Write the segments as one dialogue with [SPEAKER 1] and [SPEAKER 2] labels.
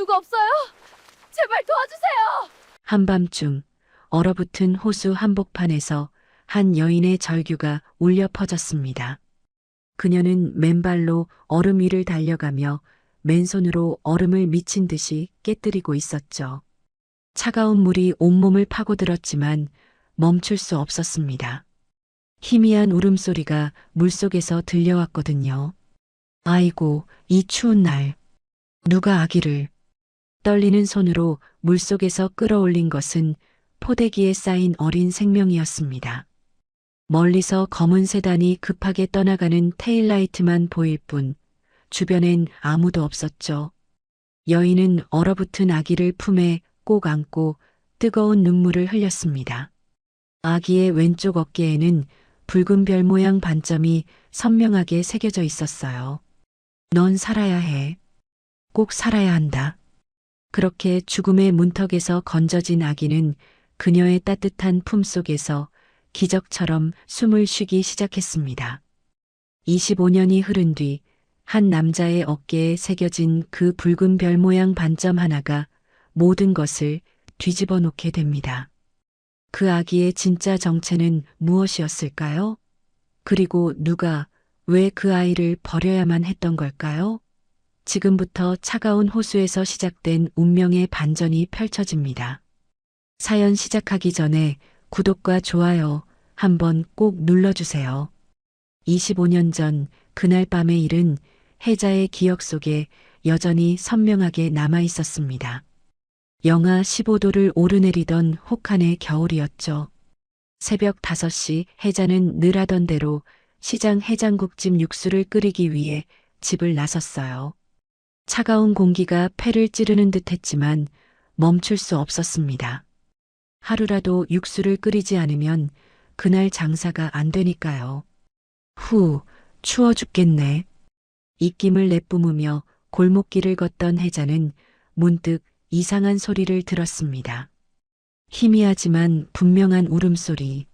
[SPEAKER 1] 누구 없어요? 제발 도와주세요.
[SPEAKER 2] 한밤중 얼어붙은 호수 한복판에서 한 여인의 절규가 울려 퍼졌습니다. 그녀는 맨발로 얼음 위를 달려가며 맨손으로 얼음을 미친 듯이 깨뜨리고 있었죠. 차가운 물이 온몸을 파고들었지만 멈출 수 없었습니다. 희미한 울음소리가 물속에서 들려왔거든요. 아이고, 이 추운 날. 누가 아기를. 떨리는 손으로 물속에서 끌어올린 것은 포대기에 쌓인 어린 생명이었습니다. 멀리서 검은 세단이 급하게 떠나가는 테일라이트만 보일 뿐 주변엔 아무도 없었죠. 여인은 얼어붙은 아기를 품에 꼭 안고 뜨거운 눈물을 흘렸습니다. 아기의 왼쪽 어깨에는 붉은 별 모양 반점이 선명하게 새겨져 있었어요. 넌 살아야 해. 꼭 살아야 한다. 그렇게 죽음의 문턱에서 건져진 아기는 그녀의 따뜻한 품속에서 기적처럼 숨을 쉬기 시작했습니다. 25년이 흐른 뒤 한 남자의 어깨에 새겨진 그 붉은 별 모양 반점 하나가 모든 것을 뒤집어 놓게 됩니다. 그 아기의 진짜 정체는 무엇이었을까요? 그리고 누가 왜 그 아이를 버려야만 했던 걸까요? 지금부터 차가운 호수에서 시작된 운명의 반전이 펼쳐집니다. 사연 시작하기 전에 구독과 좋아요 한번 꼭 눌러주세요. 25년 전 그날 밤의 일은 혜자의 기억 속에 여전히 선명하게 남아 있었습니다. 영하 15도를 오르내리던 혹한의 겨울이었죠. 새벽 5시 혜자는 늘 하던 대로 시장 해장국집 육수를 끓이기 위해 집을 나섰어요. 차가운 공기가 폐를 찌르는 듯 했지만 멈출 수 없었습니다. 하루라도 육수를 끓이지 않으면 그날 장사가 안 되니까요. 후, 추워 죽겠네. 입김을 내뿜으며 골목길을 걷던 혜자는 문득 이상한 소리를 들었습니다. 희미하지만 분명한 울음소리.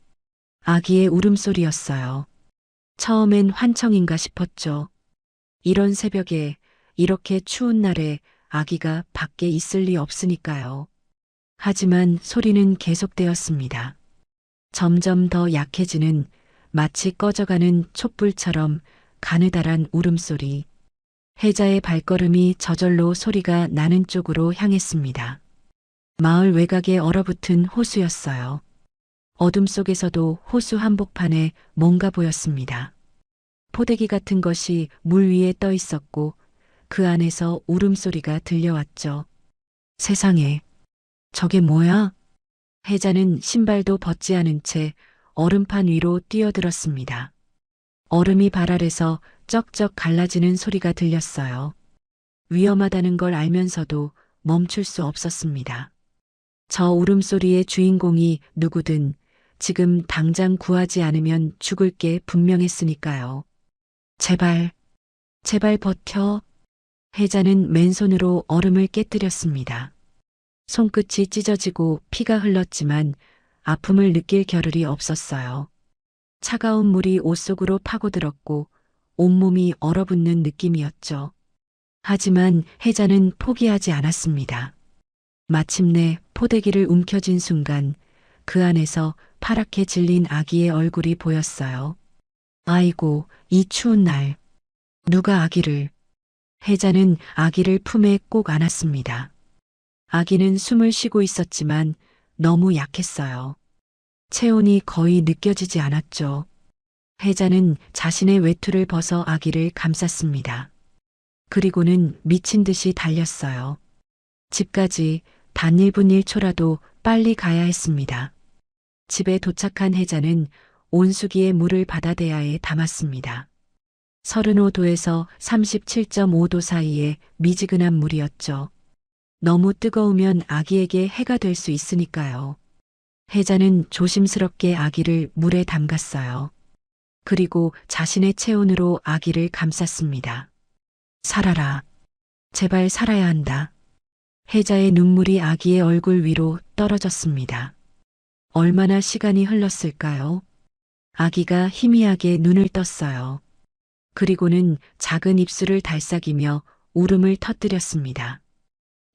[SPEAKER 2] 아기의 울음소리였어요. 처음엔 환청인가 싶었죠. 이런 새벽에 이렇게 추운 날에 아기가 밖에 있을 리 없으니까요. 하지만 소리는 계속되었습니다. 점점 더 약해지는 마치 꺼져가는 촛불처럼 가느다란 울음소리. 혜자의 발걸음이 저절로 소리가 나는 쪽으로 향했습니다. 마을 외곽에 얼어붙은 호수였어요. 어둠 속에서도 호수 한복판에 뭔가 보였습니다. 포대기 같은 것이 물 위에 떠 있었고 그 안에서 울음소리가 들려왔죠. 세상에, 저게 뭐야? 혜자는 신발도 벗지 않은 채 얼음판 위로 뛰어들었습니다. 얼음이 발알에서 쩍쩍 갈라지는 소리가 들렸어요. 위험하다는 걸 알면서도 멈출 수 없었습니다. 저 울음소리의 주인공이 누구든 지금 당장 구하지 않으면 죽을 게 분명했으니까요. 제발, 제발 버텨. 혜자는 맨손으로 얼음을 깨뜨렸습니다. 손끝이 찢어지고 피가 흘렀지만 아픔을 느낄 겨를이 없었어요. 차가운 물이 옷 속으로 파고들었고 온몸이 얼어붙는 느낌이었죠. 하지만 혜자는 포기하지 않았습니다. 마침내 포대기를 움켜쥔 순간 그 안에서 파랗게 질린 아기의 얼굴이 보였어요. 아이고, 이 추운 날. 누가 아기를. 혜자는 아기를 품에 꼭 안았습니다. 아기는 숨을 쉬고 있었지만 너무 약했어요. 체온이 거의 느껴지지 않았죠. 혜자는 자신의 외투를 벗어 아기를 감쌌습니다. 그리고는 미친 듯이 달렸어요. 집까지 단 1분 1초라도 빨리 가야 했습니다. 집에 도착한 혜자는 온수기에 물을 바다대야에 담았습니다. 35도에서 37.5도 사이에 미지근한 물이었죠. 너무 뜨거우면 아기에게 해가 될 수 있으니까요. 혜자는 조심스럽게 아기를 물에 담갔어요. 그리고 자신의 체온으로 아기를 감쌌습니다. 살아라. 제발 살아야 한다. 혜자의 눈물이 아기의 얼굴 위로 떨어졌습니다. 얼마나 시간이 흘렀을까요? 아기가 희미하게 눈을 떴어요. 그리고는 작은 입술을 달싹이며 울음을 터뜨렸습니다.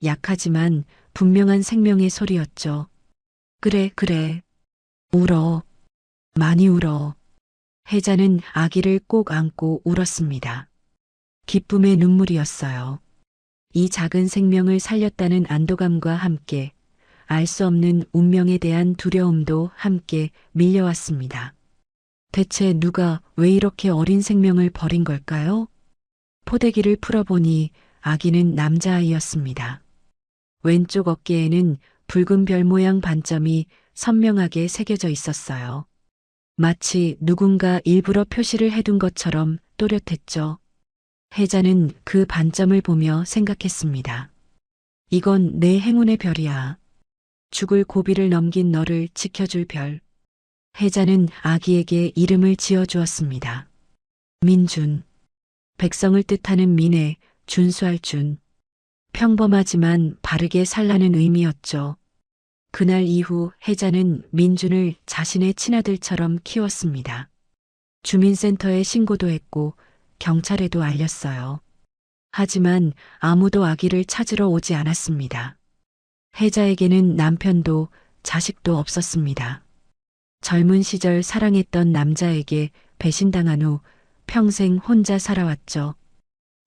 [SPEAKER 2] 약하지만 분명한 생명의 소리였죠. 그래, 그래. 울어. 많이 울어. 혜자는 아기를 꼭 안고 울었습니다. 기쁨의 눈물이었어요. 이 작은 생명을 살렸다는 안도감과 함께 알 수 없는 운명에 대한 두려움도 함께 밀려왔습니다. 대체 누가 왜 이렇게 어린 생명을 버린 걸까요? 포대기를 풀어보니 아기는 남자아이였습니다. 왼쪽 어깨에는 붉은 별 모양 반점이 선명하게 새겨져 있었어요. 마치 누군가 일부러 표시를 해둔 것처럼 또렷했죠. 혜자는 그 반점을 보며 생각했습니다. 이건 내 행운의 별이야. 죽을 고비를 넘긴 너를 지켜줄 별. 혜자는 아기에게 이름을 지어주었습니다. 민준. 백성을 뜻하는 민에 준수할 준. 평범하지만 바르게 살라는 의미였죠. 그날 이후 혜자는 민준을 자신의 친아들처럼 키웠습니다. 주민센터에 신고도 했고 경찰에도 알렸어요. 하지만 아무도 아기를 찾으러 오지 않았습니다. 혜자에게는 남편도 자식도 없었습니다. 젊은 시절 사랑했던 남자에게 배신당한 후 평생 혼자 살아왔죠.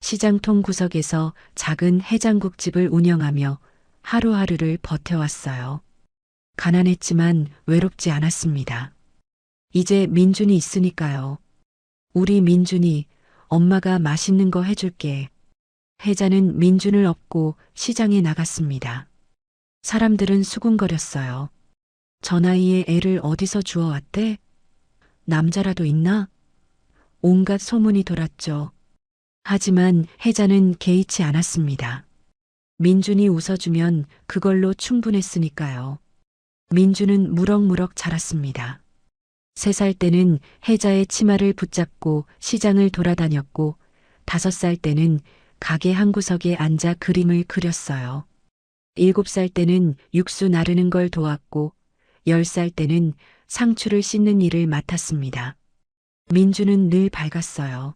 [SPEAKER 2] 시장통 구석에서 작은 해장국집을 운영하며 하루하루를 버텨왔어요. 가난했지만 외롭지 않았습니다. 이제 민준이 있으니까요. 우리 민준이 엄마가 맛있는 거 해줄게. 혜자는 민준을 업고 시장에 나갔습니다. 사람들은 수군거렸어요. 저 나이에 애를 어디서 주워왔대? 남자라도 있나? 온갖 소문이 돌았죠. 하지만 혜자는 개의치 않았습니다. 민준이 웃어주면 그걸로 충분했으니까요. 민준은 무럭무럭 자랐습니다. 3살 때는 혜자의 치마를 붙잡고 시장을 돌아다녔고 5살 때는 가게 한 구석에 앉아 그림을 그렸어요. 7살 때는 육수 나르는 걸 도왔고 10살 때는 상추를 씻는 일을 맡았습니다. 민주는 늘 밝았어요.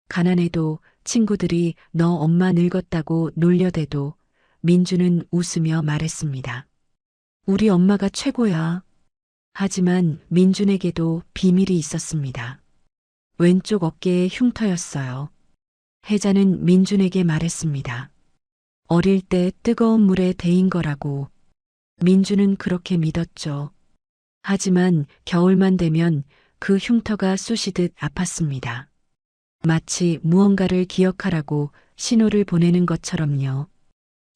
[SPEAKER 2] 가난해도 친구들이 너 엄마 늙었다고 놀려대도 민주는 웃으며 말했습니다. 우리 엄마가 최고야. 하지만 민준에게도 비밀이 있었습니다. 왼쪽 어깨의 흉터였어요. 혜자는 민준에게 말했습니다. 어릴 때 뜨거운 물에 데인 거라고. 민준은 그렇게 믿었죠. 하지만 겨울만 되면 그 흉터가 쑤시듯 아팠습니다. 마치 무언가를 기억하라고 신호를 보내는 것처럼요.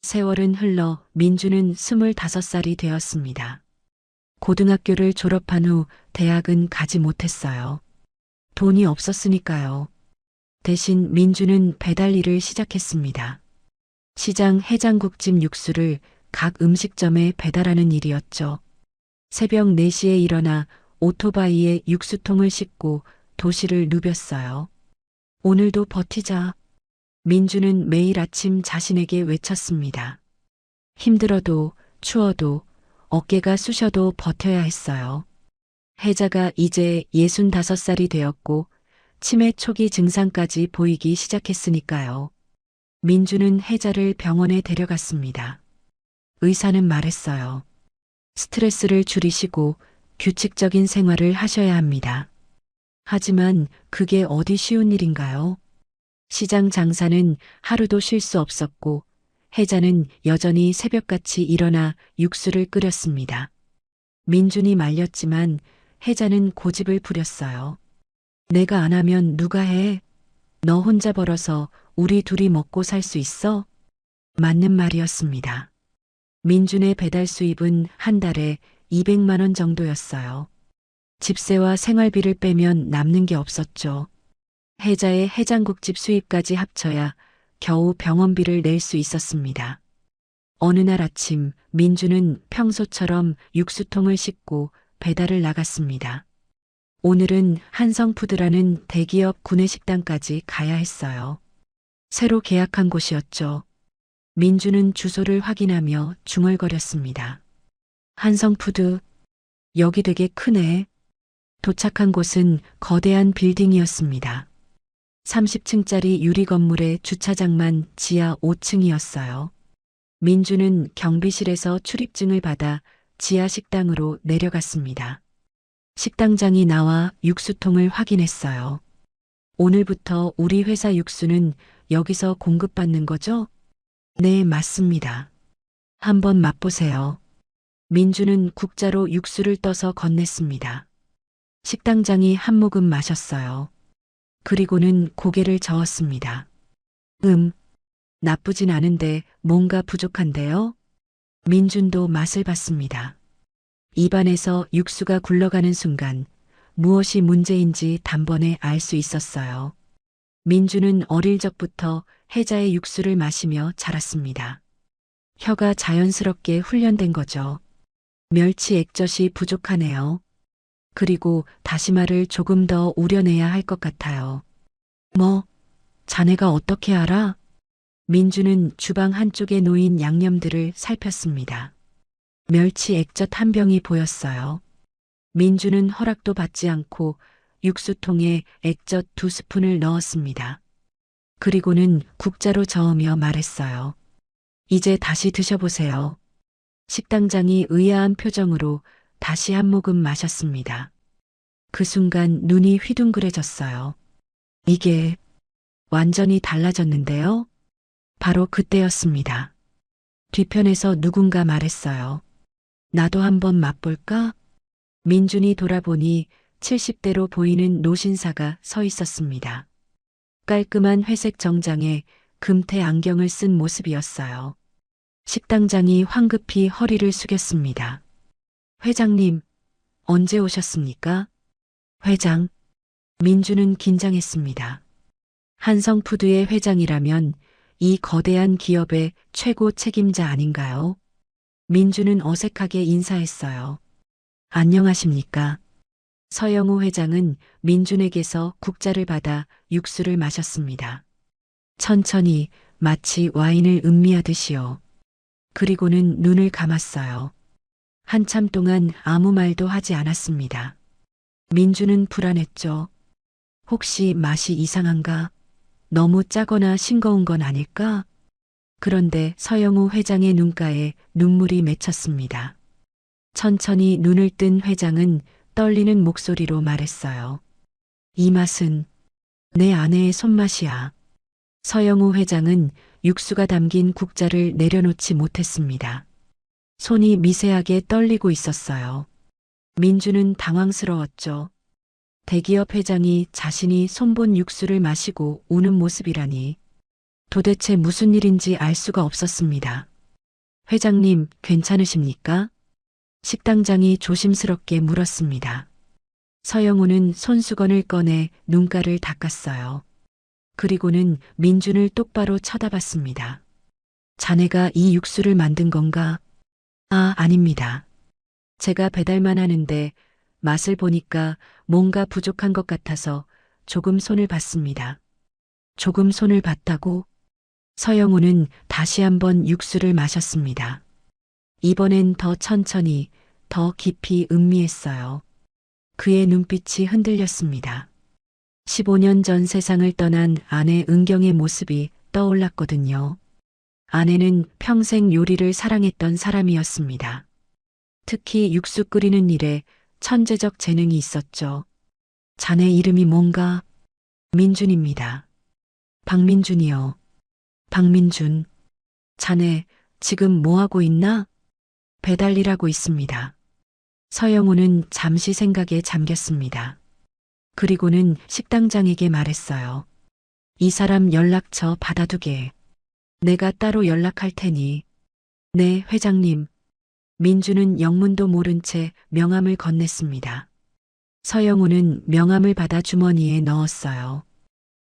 [SPEAKER 2] 세월은 흘러 민준은 25살이 되었습니다. 고등학교를 졸업한 후 대학은 가지 못했어요. 돈이 없었으니까요. 대신 민준은 배달 일을 시작했습니다. 시장 해장국집 육수를 각 음식점에 배달하는 일이었죠. 새벽 4시에 일어나 오토바이에 육수통을 싣고 도시를 누볐어요. 오늘도 버티자. 민주는 매일 아침 자신에게 외쳤습니다. 힘들어도 추워도 어깨가 쑤셔도 버텨야 했어요. 혜자가 이제 65살이 되었고 치매 초기 증상까지 보이기 시작했으니까요. 민주는 혜자를 병원에 데려갔습니다. 의사는 말했어요. 스트레스를 줄이시고 규칙적인 생활을 하셔야 합니다. 하지만 그게 어디 쉬운 일인가요? 시장 장사는 하루도 쉴 수 없었고 혜자는 여전히 새벽같이 일어나 육수를 끓였습니다. 민준이 말렸지만 혜자는 고집을 부렸어요. 내가 안 하면 누가 해? 너 혼자 벌어서 우리 둘이 먹고 살 수 있어? 맞는 말이었습니다. 민준의 배달 수입은 한 달에 200만 원 정도였어요. 집세와 생활비를 빼면 남는 게 없었죠. 혜자의 해장국집 수입까지 합쳐야 겨우 병원비를 낼 수 있었습니다. 어느 날 아침 민주는 평소처럼 육수통을 싣고 배달을 나갔습니다. 오늘은 한성푸드라는 대기업 구내식당까지 가야 했어요. 새로 계약한 곳이었죠. 민주는 주소를 확인하며 중얼거렸습니다. 한성푸드, 여기 되게 크네. 도착한 곳은 거대한 빌딩이었습니다. 30층짜리 유리 건물의 주차장만 지하 5층이었어요. 민주는 경비실에서 출입증을 받아 지하 식당으로 내려갔습니다. 식당장이 나와 육수통을 확인했어요. 오늘부터 우리 회사 육수는 여기서 공급받는 거죠? 네, 맞습니다. 한번 맛보세요. 민주는 국자로 육수를 떠서 건넸습니다. 식당장이 한 모금 마셨어요. 그리고는 고개를 저었습니다. 나쁘진 않은데 뭔가 부족한데요? 민준도 맛을 봤습니다. 입안에서 육수가 굴러가는 순간 무엇이 문제인지 단번에 알 수 있었어요. 민주는 어릴 적부터 혜자의 육수를 마시며 자랐습니다. 혀가 자연스럽게 훈련된 거죠. 멸치 액젓이 부족하네요. 그리고 다시마를 조금 더 우려내야 할 것 같아요. 뭐, 자네가 어떻게 알아? 민주는 주방 한쪽에 놓인 양념들을 살폈습니다. 멸치 액젓 한 병이 보였어요. 민주는 허락도 받지 않고 육수통에 액젓 2스푼을 넣었습니다. 그리고는 국자로 저으며 말했어요. 이제 다시 드셔보세요. 식당장이 의아한 표정으로 다시 한 모금 마셨습니다. 그 순간 눈이 휘둥그레졌어요. 이게 완전히 달라졌는데요? 바로 그때였습니다. 뒤편에서 누군가 말했어요. 나도 한번 맛볼까? 민준이 돌아보니 70대로 보이는 노신사가 서 있었습니다. 깔끔한 회색 정장에 금태 안경을 쓴 모습이었어요. 식당장이 황급히 허리를 숙였습니다. 회장님, 언제 오셨습니까? 회장. 민주는 긴장했습니다. 한성푸드의 회장이라면 이 거대한 기업의 최고 책임자 아닌가요? 민주는 어색하게 인사했어요. 안녕하십니까? 서영우 회장은 민준에게서 국자를 받아 육수를 마셨습니다. 천천히 마치 와인을 음미하듯이요. 그리고는 눈을 감았어요. 한참 동안 아무 말도 하지 않았습니다. 민주는 불안했죠. 혹시 맛이 이상한가? 너무 짜거나 싱거운 건 아닐까? 그런데 서영우 회장의 눈가에 눈물이 맺혔습니다. 천천히 눈을 뜬 회장은 떨리는 목소리로 말했어요. 이 맛은 내 아내의 손맛이야. 서영우 회장은 육수가 담긴 국자를 내려놓지 못했습니다. 손이 미세하게 떨리고 있었어요. 민주는 당황스러웠죠. 대기업 회장이 자신이 손본 육수를 마시고 우는 모습이라니. 도대체 무슨 일인지 알 수가 없었습니다. 회장님, 괜찮으십니까? 식당장이 조심스럽게 물었습니다. 서영우는 손수건을 꺼내 눈가를 닦았어요. 그리고는 민준을 똑바로 쳐다봤습니다. 자네가 이 육수를 만든 건가? 아, 아닙니다. 제가 배달만 하는데 맛을 보니까 뭔가 부족한 것 같아서 조금 손을 봤습니다. 조금 손을 봤다고? 서영우는 다시 한번 육수를 마셨습니다. 이번엔 더 천천히, 더 깊이 음미했어요. 그의 눈빛이 흔들렸습니다. 15년 전 세상을 떠난 아내 은경의 모습이 떠올랐거든요. 아내는 평생 요리를 사랑했던 사람이었습니다. 특히 육수 끓이는 일에 천재적 재능이 있었죠. 자네 이름이 뭔가? 민준입니다. 박민준이요. 박민준. 자네 지금 뭐하고 있나? 배달 일하고 있습니다. 서영우는 잠시 생각에 잠겼습니다. 그리고는 식당장에게 말했어요. 이 사람 연락처 받아두게. 내가 따로 연락할 테니. 네, 회장님. 민주는 영문도 모른 채 명함을 건넸습니다. 서영우는 명함을 받아 주머니에 넣었어요.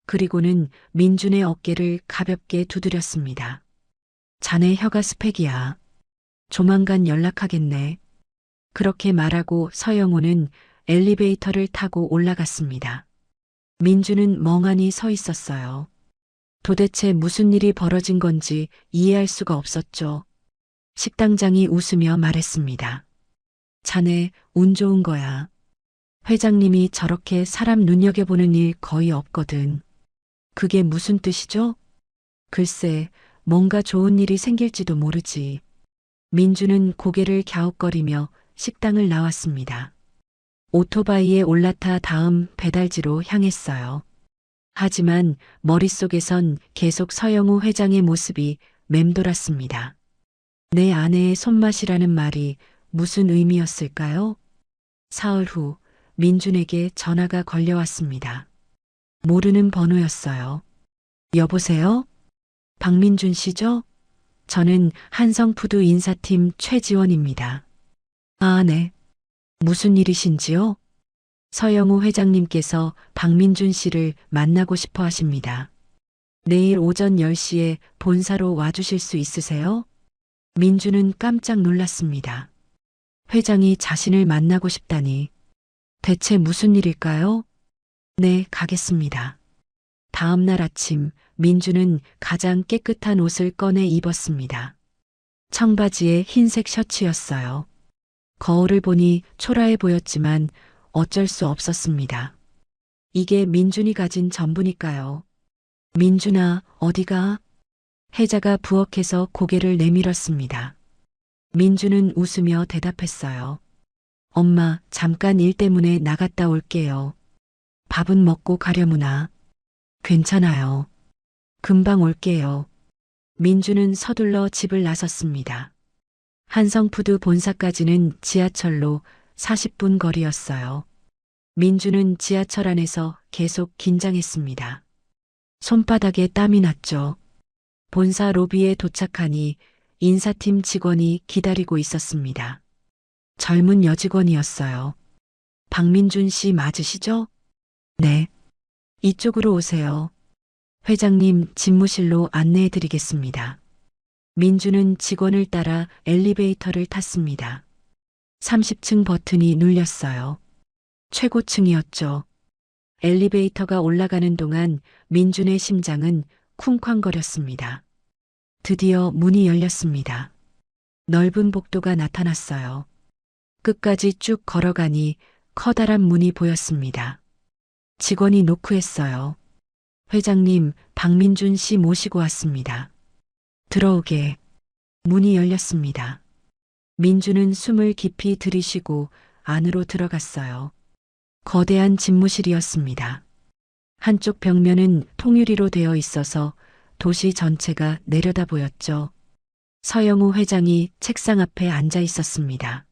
[SPEAKER 2] 그리고는 민준의 어깨를 가볍게 두드렸습니다. 자네 혀가 스펙이야. 조만간 연락하겠네. 그렇게 말하고 서영우는 엘리베이터를 타고 올라갔습니다. 민주는 멍하니 서 있었어요. 도대체 무슨 일이 벌어진 건지 이해할 수가 없었죠. 식당장이 웃으며 말했습니다. 자네 운 좋은 거야. 회장님이 저렇게 사람 눈여겨보는 일 거의 없거든. 그게 무슨 뜻이죠? 글쎄, 뭔가 좋은 일이 생길지도 모르지. 민주는 고개를 갸웃거리며 식당을 나왔습니다. 오토바이에 올라타 다음 배달지로 향했어요. 하지만 머릿속에선 계속 서영우 회장의 모습이 맴돌았습니다. 내 아내의 손맛이라는 말이 무슨 의미였을까요? 사흘 후 민준에게 전화가 걸려왔습니다. 모르는 번호였어요. 여보세요? 박민준 씨죠? 저는 한성푸드 인사팀 최지원입니다. 아, 네. 무슨 일이신지요? 서영우 회장님께서 박민준 씨를 만나고 싶어 하십니다. 내일 오전 10시에 본사로 와주실 수 있으세요? 민준은 깜짝 놀랐습니다. 회장이 자신을 만나고 싶다니. 대체 무슨 일일까요? 네, 가겠습니다. 다음 날 아침, 민주는 가장 깨끗한 옷을 꺼내 입었습니다. 청바지에 흰색 셔츠였어요. 거울을 보니 초라해 보였지만 어쩔 수 없었습니다. 이게 민준이 가진 전부니까요. 민준아, 어디가? 혜자가 부엌에서 고개를 내밀었습니다. 민준은 웃으며 대답했어요. 엄마, 잠깐 일 때문에 나갔다 올게요. 밥은 먹고 가려무나. 괜찮아요. 금방 올게요. 민주는 서둘러 집을 나섰습니다. 한성푸드 본사까지는 지하철로 40분 거리였어요. 민주는 지하철 안에서 계속 긴장했습니다. 손바닥에 땀이 났죠. 본사 로비에 도착하니 인사팀 직원이 기다리고 있었습니다. 젊은 여직원이었어요. 박민준 씨 맞으시죠? 네. 이쪽으로 오세요. 회장님 집무실로 안내해 드리겠습니다. 민주는 직원을 따라 엘리베이터를 탔습니다. 30층 버튼이 눌렸어요. 최고층이었죠. 엘리베이터가 올라가는 동안 민준의 심장은 쿵쾅거렸습니다. 드디어 문이 열렸습니다. 넓은 복도가 나타났어요. 끝까지 쭉 걸어가니 커다란 문이 보였습니다. 직원이 노크했어요. 회장님, 박민준 씨 모시고 왔습니다. 들어오게. 문이 열렸습니다. 민준은 숨을 깊이 들이쉬고 안으로 들어갔어요. 거대한 집무실이었습니다. 한쪽 벽면은 통유리로 되어 있어서 도시 전체가 내려다 보였죠. 서영우 회장이 책상 앞에 앉아 있었습니다.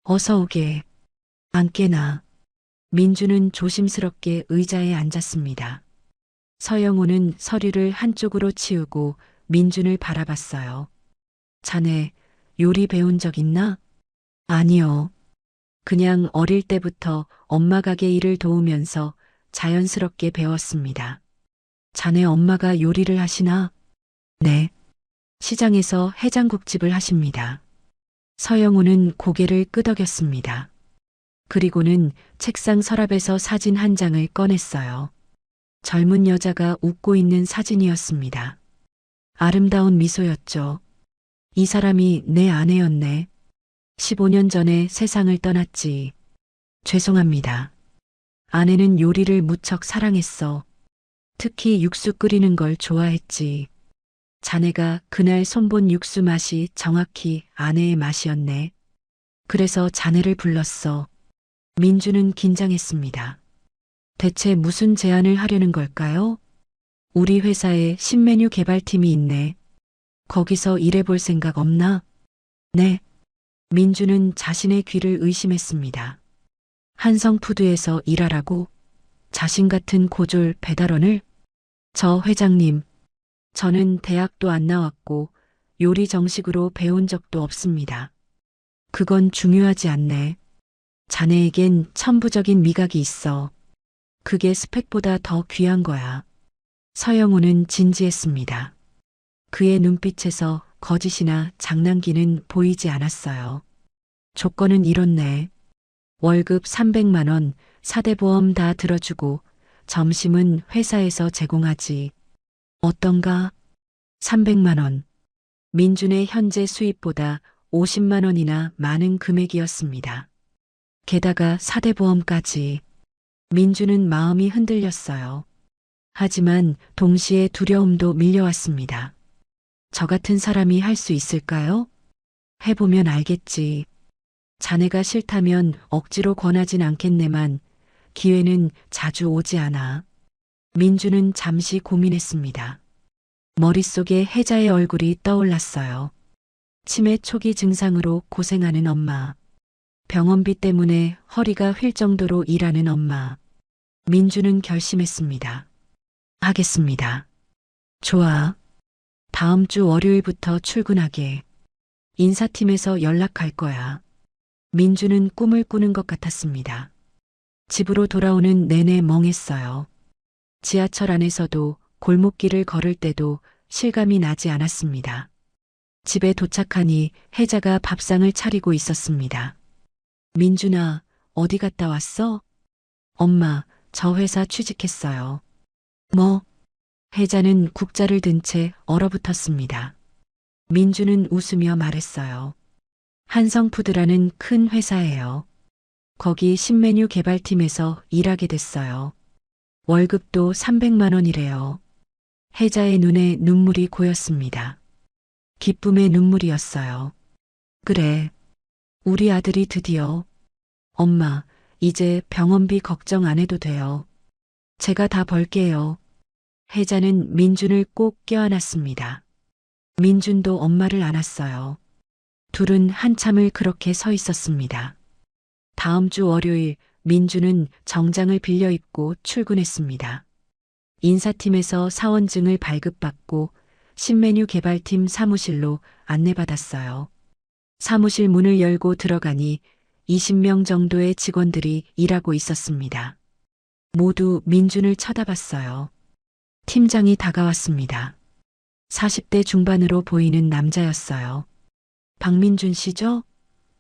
[SPEAKER 2] 어서 오게. 앉게나. 민주는 조심스럽게 의자에 앉았습니다. 서영우는 서류를 한쪽으로 치우고 민준을 바라봤어요. 자네 요리 배운 적 있나? 아니요. 그냥 어릴 때부터 엄마 가게 일을 도우면서 자연스럽게 배웠습니다. 자네 엄마가 요리를 하시나? 네. 시장에서 해장국집을 하십니다. 서영우는 고개를 끄덕였습니다. 그리고는 책상 서랍에서 사진 한 장을 꺼냈어요. 젊은 여자가 웃고 있는 사진이었습니다. 아름다운 미소였죠. 이 사람이 내 아내였네. 15년 전에 세상을 떠났지. 죄송합니다. 아내는 요리를 무척 사랑했어. 특히 육수 끓이는 걸 좋아했지. 자네가 그날 손본 육수 맛이 정확히 아내의 맛이었네. 그래서 자네를 불렀어. 민주는 긴장했습니다. 대체 무슨 제안을 하려는 걸까요? 우리 회사에 신메뉴 개발팀이 있네. 거기서 일해볼 생각 없나? 네. 민주는 자신의 귀를 의심했습니다. 한성푸드에서 일하라고? 자신 같은 고졸 배달원을? 저 회장님, 저는 대학도 안 나왔고 요리 정식으로 배운 적도 없습니다. 그건 중요하지 않네. 자네에겐 천부적인 미각이 있어. 그게 스펙보다 더 귀한 거야. 서영우는 진지했습니다. 그의 눈빛에서 거짓이나 장난기는 보이지 않았어요. 조건은 이렇네. 월급 300만 원, 사대보험 다 들어주고 점심은 회사에서 제공하지. 어떤가? 300만 원. 민준의 현재 수입보다 50만 원이나 많은 금액이었습니다. 게다가 사대보험까지. 민준은 마음이 흔들렸어요. 하지만 동시에 두려움도 밀려왔습니다. 저 같은 사람이 할 수 있을까요? 해보면 알겠지. 자네가 싫다면 억지로 권하진 않겠네만 기회는 자주 오지 않아. 민주는 잠시 고민했습니다. 머릿속에 혜자의 얼굴이 떠올랐어요. 치매 초기 증상으로 고생하는 엄마. 병원비 때문에 허리가 휠 정도로 일하는 엄마. 민주는 결심했습니다. 하겠습니다. 좋아. 다음 주 월요일부터 출근하게. 인사팀에서 연락할 거야. 민주는 꿈을 꾸는 것 같았습니다. 집으로 돌아오는 내내 멍했어요. 지하철 안에서도 골목길을 걸을 때도 실감이 나지 않았습니다. 집에 도착하니 혜자가 밥상을 차리고 있었습니다. 민준아, 어디 갔다 왔어? 엄마, 저 회사 취직했어요. 뭐? 혜자는 국자를 든 채 얼어붙었습니다. 민주는 웃으며 말했어요. 한성푸드라는 큰 회사예요. 거기 신메뉴 개발팀에서 일하게 됐어요. 월급도 300만 원이래요. 혜자의 눈에 눈물이 고였습니다. 기쁨의 눈물이었어요. 그래. 우리 아들이 드디어. 엄마, 이제 병원비 걱정 안 해도 돼요. 제가 다 벌게요. 혜자는 민준을 꼭 껴안았습니다. 민준도 엄마를 안았어요. 둘은 한참을 그렇게 서 있었습니다. 다음 주 월요일 민준은 정장을 빌려 입고 출근했습니다. 인사팀에서 사원증을 발급받고 신메뉴 개발팀 사무실로 안내받았어요. 사무실 문을 열고 들어가니 20명 정도의 직원들이 일하고 있었습니다. 모두 민준을 쳐다봤어요. 팀장이 다가왔습니다. 40대 중반으로 보이는 남자였어요. 박민준 씨죠?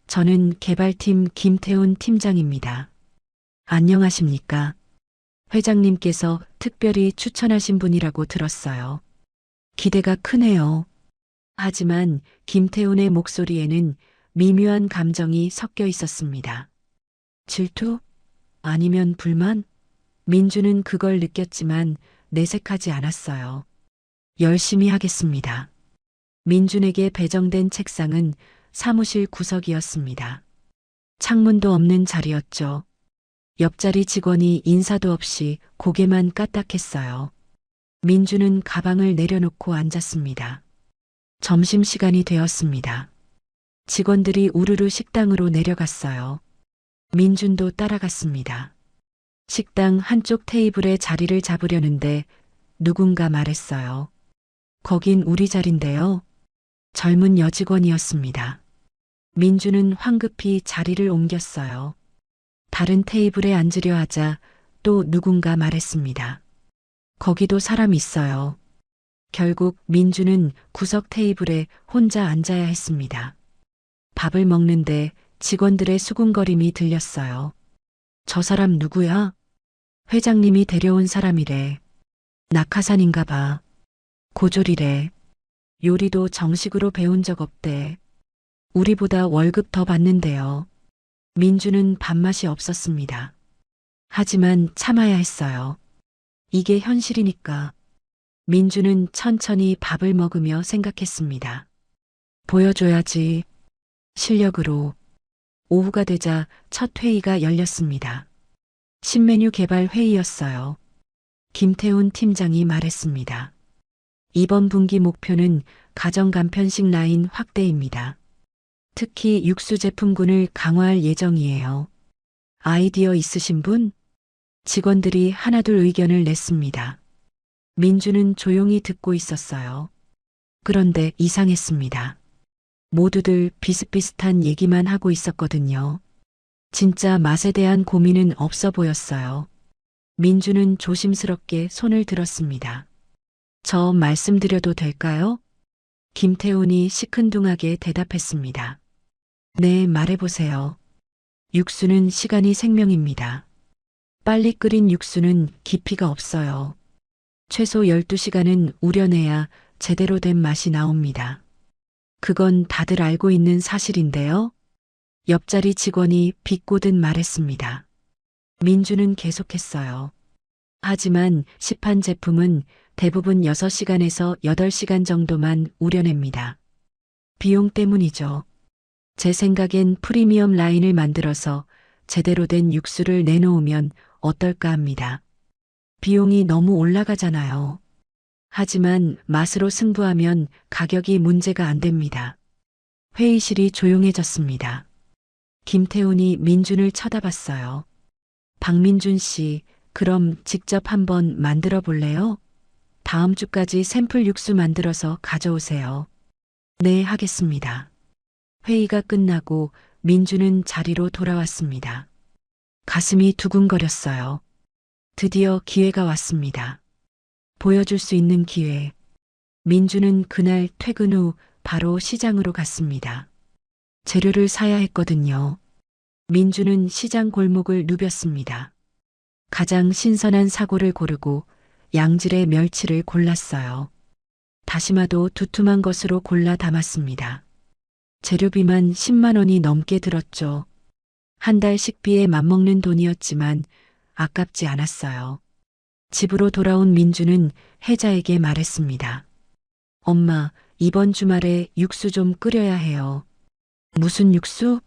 [SPEAKER 2] 저는 개발팀 김태훈 팀장입니다. 안녕하십니까? 회장님께서 특별히 추천하신 분이라고 들었어요. 기대가 크네요. 하지만 김태훈의 목소리에는 미묘한 감정이 섞여 있었습니다. 질투? 아니면 불만? 민주는 그걸 느꼈지만 내색하지 않았어요. 열심히 하겠습니다. 민준에게 배정된 책상은 사무실 구석이었습니다. 창문도 없는 자리였죠. 옆자리 직원이 인사도 없이 고개만 까딱했어요. 민준은 가방을 내려놓고 앉았습니다. 점심시간이 되었습니다. 직원들이 우르르 식당으로 내려갔어요. 민준도 따라갔습니다. 식당 한쪽 테이블에 자리를 잡으려는데 누군가 말했어요. 거긴 우리 자리인데요. 젊은 여직원이었습니다. 민준은 황급히 자리를 옮겼어요. 다른 테이블에 앉으려 하자 또 누군가 말했습니다. 거기도 사람 있어요. 결국 민준은 구석 테이블에 혼자 앉아야 했습니다. 밥을 먹는데 직원들의 수군거림이 들렸어요. 저 사람 누구야? 회장님이 데려온 사람이래. 낙하산인가 봐. 고졸이래. 요리도 정식으로 배운 적 없대. 우리보다 월급 더 받는데요. 민주는 밥맛이 없었습니다. 하지만 참아야 했어요. 이게 현실이니까. 민주는 천천히 밥을 먹으며 생각했습니다. 보여줘야지. 실력으로. 오후가 되자 첫 회의가 열렸습니다. 신메뉴 개발 회의였어요. 김태훈 팀장이 말했습니다. 이번 분기 목표는 가정 간편식 라인 확대입니다. 특히 육수 제품군을 강화할 예정이에요. 아이디어 있으신 분? 직원들이 하나둘 의견을 냈습니다. 민주는 조용히 듣고 있었어요. 그런데 이상했습니다. 모두들 비슷비슷한 얘기만 하고 있었거든요. 진짜 맛에 대한 고민은 없어 보였어요. 민주는 조심스럽게 손을 들었습니다. 저 말씀드려도 될까요? 김태훈이 시큰둥하게 대답했습니다. 네, 말해보세요. 육수는 시간이 생명입니다. 빨리 끓인 육수는 깊이가 없어요. 최소 12시간은 우려내야 제대로 된 맛이 나옵니다. 그건 다들 알고 있는 사실인데요. 옆자리 직원이 비꼬듯 말했습니다. 민주는 계속했어요. 하지만 시판 제품은 대부분 6시간에서 8시간 정도만 우려냅니다. 비용 때문이죠. 제 생각엔 프리미엄 라인을 만들어서 제대로 된 육수를 내놓으면 어떨까 합니다. 비용이 너무 올라가잖아요. 하지만 맛으로 승부하면 가격이 문제가 안 됩니다. 회의실이 조용해졌습니다. 김태훈이 민준을 쳐다봤어요. 박민준 씨, 그럼 직접 한번 만들어 볼래요? 다음 주까지 샘플 육수 만들어서 가져오세요. 네, 하겠습니다. 회의가 끝나고 민준은 자리로 돌아왔습니다. 가슴이 두근거렸어요. 드디어 기회가 왔습니다. 보여줄 수 있는 기회. 민준은 그날 퇴근 후 바로 시장으로 갔습니다. 재료를 사야 했거든요. 민준은 시장 골목을 누볐습니다. 가장 신선한 사고를 고르고 양질의 멸치를 골랐어요. 다시마도 두툼한 것으로 골라 담았습니다. 재료비만 10만 원이 넘게 들었죠. 한 달 식비에 맞먹는 돈이었지만 아깝지 않았어요. 집으로 돌아온 민주는 혜자에게 말했습니다. 엄마, 이번 주말에 육수 좀 끓여야 해요. 무슨 육수?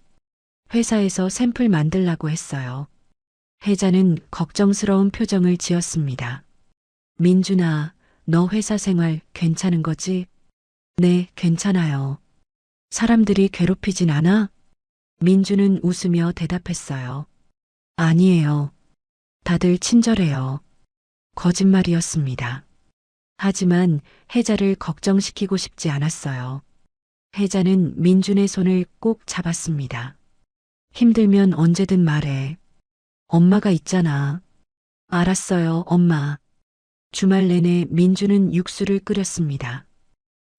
[SPEAKER 2] 회사에서 샘플 만들라고 했어요. 혜자는 걱정스러운 표정을 지었습니다. 민준아, 너 회사 생활 괜찮은 거지? 네, 괜찮아요. 사람들이 괴롭히진 않아? 민주는 웃으며 대답했어요. 아니에요. 다들 친절해요. 거짓말이었습니다. 하지만 혜자를 걱정시키고 싶지 않았어요. 혜자는 민준의 손을 꼭 잡았습니다. 힘들면 언제든 말해. 엄마가 있잖아. 알았어요, 엄마. 주말 내내 민준은 육수를 끓였습니다.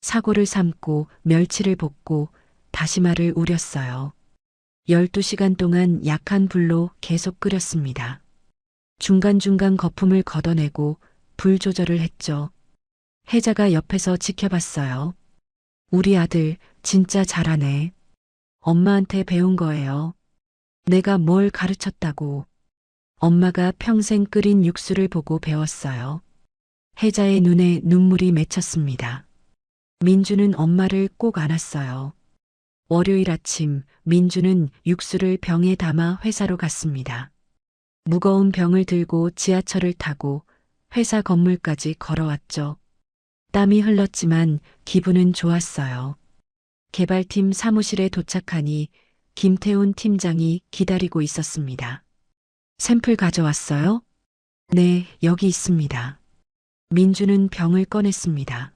[SPEAKER 2] 사고를 삶고 멸치를 볶고 다시마를 우렸어요. 12시간 동안 약한 불로 계속 끓였습니다. 중간중간 거품을 걷어내고 불 조절을 했죠. 혜자가 옆에서 지켜봤어요. 우리 아들 진짜 잘하네. 엄마한테 배운 거예요. 내가 뭘 가르쳤다고. 엄마가 평생 끓인 육수를 보고 배웠어요. 혜자의 눈에 눈물이 맺혔습니다. 민주는 엄마를 꼭 안았어요. 월요일 아침 민주는 육수를 병에 담아 회사로 갔습니다. 무거운 병을 들고 지하철을 타고 회사 건물까지 걸어왔죠. 땀이 흘렀지만 기분은 좋았어요. 개발팀 사무실에 도착하니 김태훈 팀장이 기다리고 있었습니다. 샘플 가져왔어요? 네, 여기 있습니다. 민주는 병을 꺼냈습니다.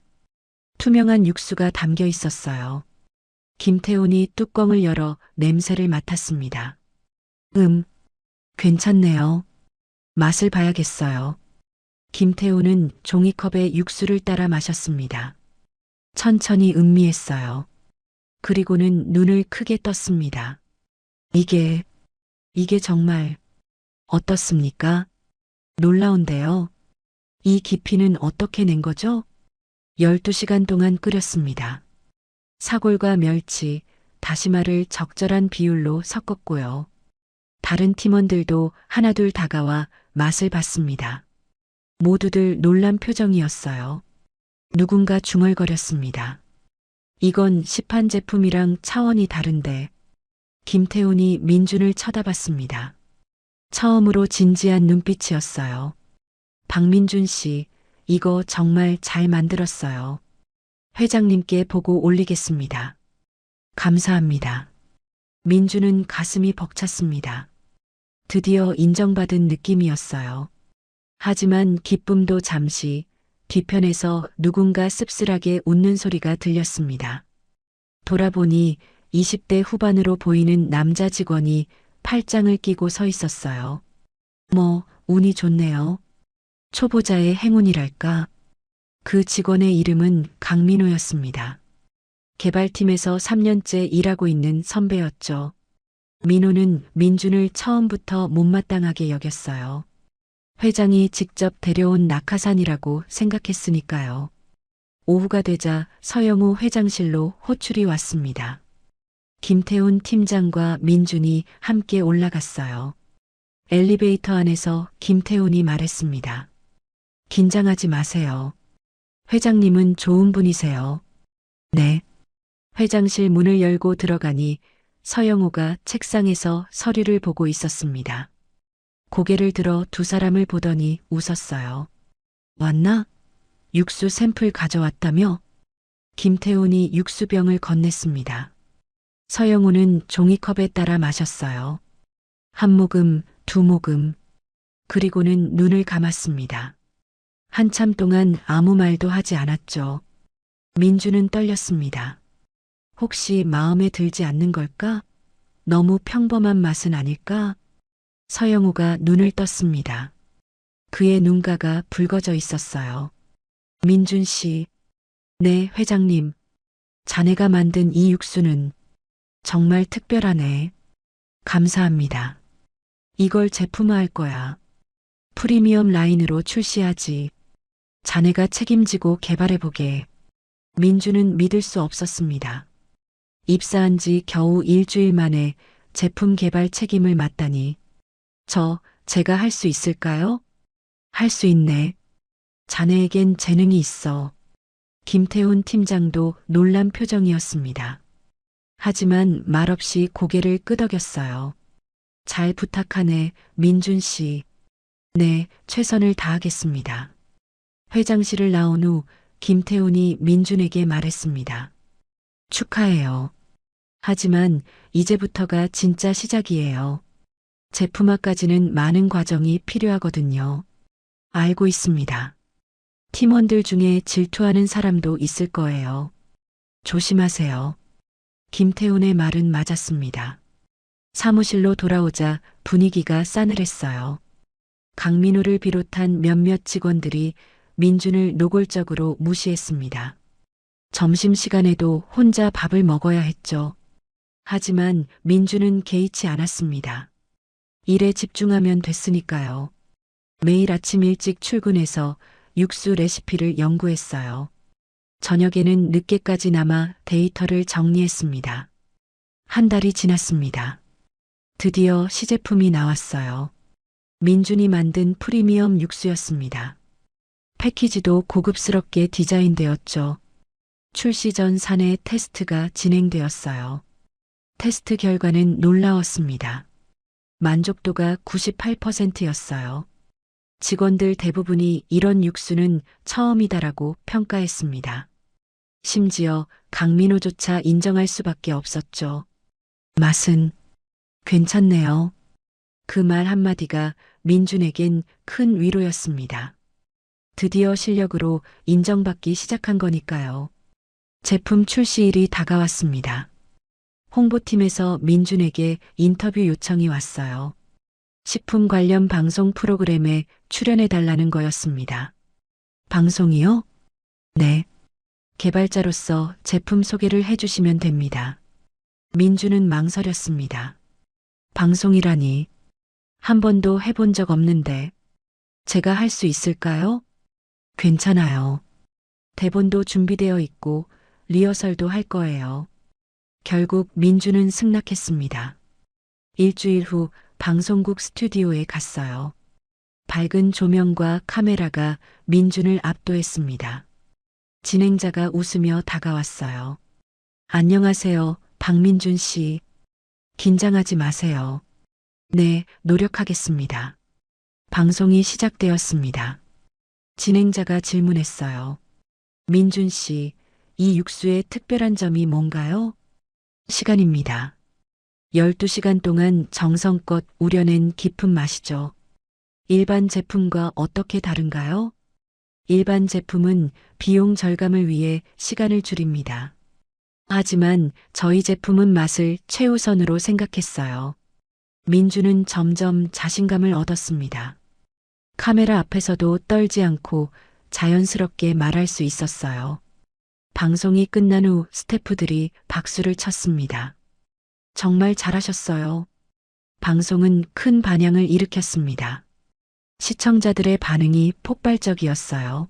[SPEAKER 2] 투명한 육수가 담겨 있었어요. 김태훈이 뚜껑을 열어 냄새를 맡았습니다. 괜찮네요. 맛을 봐야겠어요. 김태훈은 종이컵에 육수를 따라 마셨습니다. 천천히 음미했어요. 그리고는 눈을 크게 떴습니다. 이게 정말 어떻습니까? 놀라운데요. 이 깊이는 어떻게 낸 거죠? 12시간 동안 끓였습니다. 사골과 멸치, 다시마를 적절한 비율로 섞었고요. 다른 팀원들도 하나둘 다가와 맛을 봤습니다. 모두들 놀란 표정이었어요. 누군가 중얼거렸습니다. 이건 시판 제품이랑 차원이 다른데. 김태훈이 민준을 쳐다봤습니다. 처음으로 진지한 눈빛이었어요. 박민준 씨, 이거 정말 잘 만들었어요. 회장님께 보고 올리겠습니다. 감사합니다. 민준은 가슴이 벅찼습니다. 드디어 인정받은 느낌이었어요. 하지만 기쁨도 잠시 뒤편에서 누군가 씁쓸하게 웃는 소리가 들렸습니다. 돌아보니 20대 후반으로 보이는 남자 직원이 팔짱을 끼고 서 있었어요. 운이 좋네요. 초보자의 행운이랄까. 그 직원의 이름은 강민호였습니다. 개발팀에서 3년째 일하고 있는 선배였죠. 민호는 민준을 처음부터 못마땅하게 여겼어요. 회장이 직접 데려온 낙하산이라고 생각했으니까요. 오후가 되자 서영우 회장실로 호출이 왔습니다. 김태훈 팀장과 민준이 함께 올라갔어요. 엘리베이터 안에서 김태훈이 말했습니다. 긴장하지 마세요. 회장님은 좋은 분이세요. 네. 회장실 문을 열고 들어가니 서영호가 책상에서 서류를 보고 있었습니다. 고개를 들어 두 사람을 보더니 웃었어요. 왔나? 육수 샘플 가져왔다며? 김태훈이 육수병을 건넸습니다. 서영호는 종이컵에 따라 마셨어요. 한 모금, 두 모금, 그리고는 눈을 감았습니다. 한참 동안 아무 말도 하지 않았죠. 민주는 떨렸습니다. 혹시 마음에 들지 않는 걸까? 너무 평범한 맛은 아닐까? 서영우가 눈을 떴습니다. 그의 눈가가 붉어져 있었어요. 민준 씨, 네, 회장님. 자네가 만든 이 육수는 정말 특별하네. 감사합니다. 이걸 제품화할 거야. 프리미엄 라인으로 출시하지. 자네가 책임지고 개발해보게. 민주는 믿을 수 없었습니다. 입사한 지 겨우 일주일 만에 제품 개발 책임을 맡다니. 제가 할 수 있을까요? 할 수 있네. 자네에겐 재능이 있어. 김태훈 팀장도 놀란 표정이었습니다. 하지만 말없이 고개를 끄덕였어요. 잘 부탁하네, 민준 씨. 네, 최선을 다하겠습니다. 회장실을 나온 후 김태훈이 민준에게 말했습니다. 축하해요. 하지만 이제부터가 진짜 시작이에요. 제품화까지는 많은 과정이 필요하거든요. 알고 있습니다. 팀원들 중에 질투하는 사람도 있을 거예요. 조심하세요. 김태훈의 말은 맞았습니다. 사무실로 돌아오자 분위기가 싸늘했어요. 강민호를 비롯한 몇몇 직원들이 민준을 노골적으로 무시했습니다. 점심시간에도 혼자 밥을 먹어야 했죠. 하지만 민준은 개의치 않았습니다. 일에 집중하면 됐으니까요. 매일 아침 일찍 출근해서 육수 레시피를 연구했어요. 저녁에는 늦게까지 남아 데이터를 정리했습니다. 한 달이 지났습니다. 드디어 시제품이 나왔어요. 민준이 만든 프리미엄 육수였습니다. 패키지도 고급스럽게 디자인되었죠. 출시 전 사내 테스트가 진행되었어요. 테스트 결과는 놀라웠습니다. 만족도가 98%였어요. 직원들 대부분이 이런 육수는 처음이다라고 평가했습니다. 심지어 강민호조차 인정할 수밖에 없었죠. 맛은 괜찮네요. 그 말 한마디가 민준에겐 큰 위로였습니다. 드디어 실력으로 인정받기 시작한 거니까요. 제품 출시일이 다가왔습니다. 홍보팀에서 민준에게 인터뷰 요청이 왔어요. 식품 관련 방송 프로그램에 출연해달라는 거였습니다. 방송이요? 네. 개발자로서 제품 소개를 해주시면 됩니다. 민준은 망설였습니다. 방송이라니. 한 번도 해본 적 없는데. 제가 할 수 있을까요? 괜찮아요. 대본도 준비되어 있고 리허설도 할 거예요. 결국 민준은 승낙했습니다. 일주일 후 방송국 스튜디오에 갔어요. 밝은 조명과 카메라가 민준을 압도했습니다. 진행자가 웃으며 다가왔어요. 안녕하세요, 박민준 씨. 긴장하지 마세요. 네, 노력하겠습니다. 방송이 시작되었습니다. 진행자가 질문했어요. 민준 씨, 이 육수의 특별한 점이 뭔가요? 시간입니다. 12시간 동안 정성껏 우려낸 깊은 맛이죠. 일반 제품과 어떻게 다른가요? 일반 제품은 비용 절감을 위해 시간을 줄입니다. 하지만 저희 제품은 맛을 최우선으로 생각했어요. 민주는 점점 자신감을 얻었습니다. 카메라 앞에서도 떨지 않고 자연스럽게 말할 수 있었어요. 방송이 끝난 후 스태프들이 박수를 쳤습니다. 정말 잘하셨어요. 방송은 큰 반향을 일으켰습니다. 시청자들의 반응이 폭발적이었어요.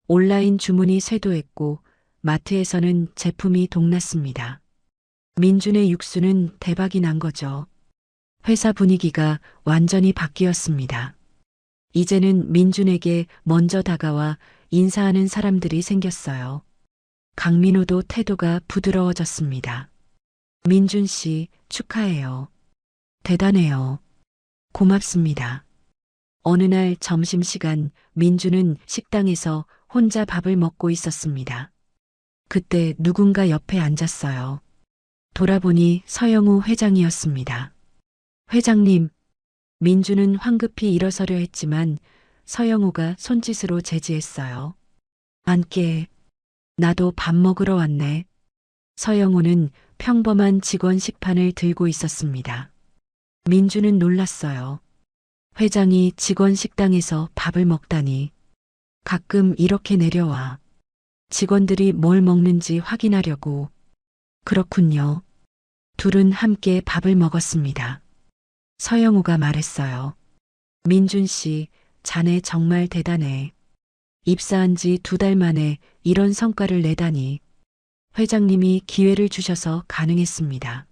[SPEAKER 2] 온라인 주문이 쇄도했고 마트에서는 제품이 동났습니다. 민준의 육수는 대박이 난 거죠. 회사 분위기가 완전히 바뀌었습니다. 이제는 민준에게 먼저 다가와 인사하는 사람들이 생겼어요. 강민호도 태도가 부드러워졌습니다. 민준 씨, 축하해요. 대단해요. 고맙습니다. 어느 날 점심시간 민준은 식당에서 혼자 밥을 먹고 있었습니다. 그때 누군가 옆에 앉았어요. 돌아보니 서영우 회장이었습니다. 회장님, 민준은 황급히 일어서려 했지만 서영우가 손짓으로 제지했어요. 앉게. 나도 밥 먹으러 왔네. 서영우는 평범한 직원 식판을 들고 있었습니다. 민준은 놀랐어요. 회장이 직원 식당에서 밥을 먹다니. 가끔 이렇게 내려와. 직원들이 뭘 먹는지 확인하려고. 그렇군요. 둘은 함께 밥을 먹었습니다. 서영우가 말했어요. 민준 씨, 자네 정말 대단해. 입사한 지 2달 만에 이런 성과를 내다니. 회장님이 기회를 주셔서 가능했습니다.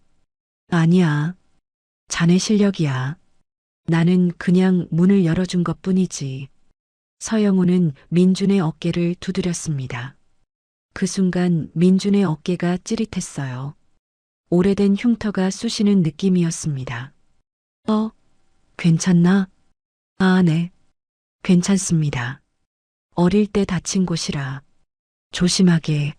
[SPEAKER 2] 아니야. 자네 실력이야. 나는 그냥 문을 열어준 것 뿐이지. 서영우는 민준의 어깨를 두드렸습니다. 그 순간 민준의 어깨가 찌릿했어요. 오래된 흉터가 쑤시는 느낌이었습니다. 괜찮나? 아, 네. 괜찮습니다. 어릴 때 다친 곳이라. 조심하게.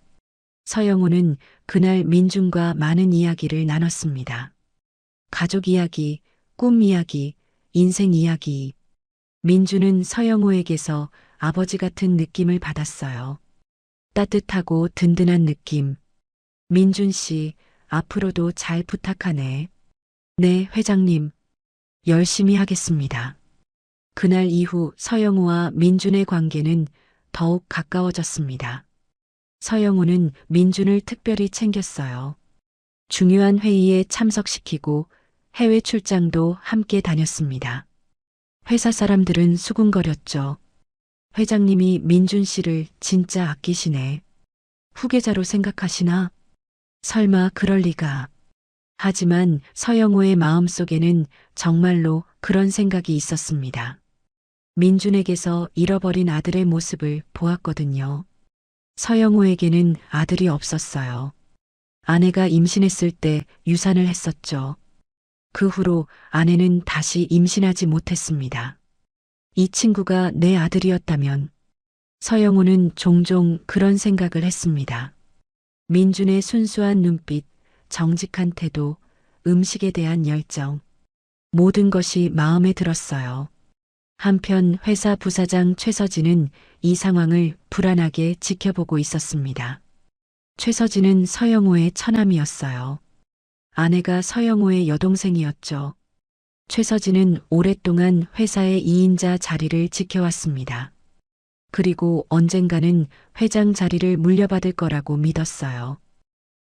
[SPEAKER 2] 서영우는 그날 민준과 많은 이야기를 나눴습니다. 가족 이야기, 꿈 이야기, 인생 이야기. 민준은 서영우에게서 아버지 같은 느낌을 받았어요. 따뜻하고 든든한 느낌. 민준 씨, 앞으로도 잘 부탁하네. 네, 회장님. 열심히 하겠습니다. 그날 이후 서영우와 민준의 관계는 더욱 가까워졌습니다. 서영우는 민준을 특별히 챙겼어요. 중요한 회의에 참석시키고 해외 출장도 함께 다녔습니다. 회사 사람들은 수군거렸죠. 회장님이 민준 씨를 진짜 아끼시네. 후계자로 생각하시나? 설마 그럴 리가. 하지만 서영우의 마음속에는 정말로 그런 생각이 있었습니다. 민준에게서 잃어버린 아들의 모습을 보았거든요. 서영우에게는 아들이 없었어요. 아내가 임신했을 때 유산을 했었죠. 그 후로 아내는 다시 임신하지 못했습니다. 이 친구가 내 아들이었다면. 서영우는 종종 그런 생각을 했습니다. 민준의 순수한 눈빛, 정직한 태도, 음식에 대한 열정. 모든 것이 마음에 들었어요. 한편 회사 부사장 최서진은 이 상황을 불안하게 지켜보고 있었습니다. 최서진은 서영우의 처남이었어요. 아내가 서영우의 여동생이었죠. 최서진은 오랫동안 회사의 2인자 자리를 지켜왔습니다. 그리고 언젠가는 회장 자리를 물려받을 거라고 믿었어요.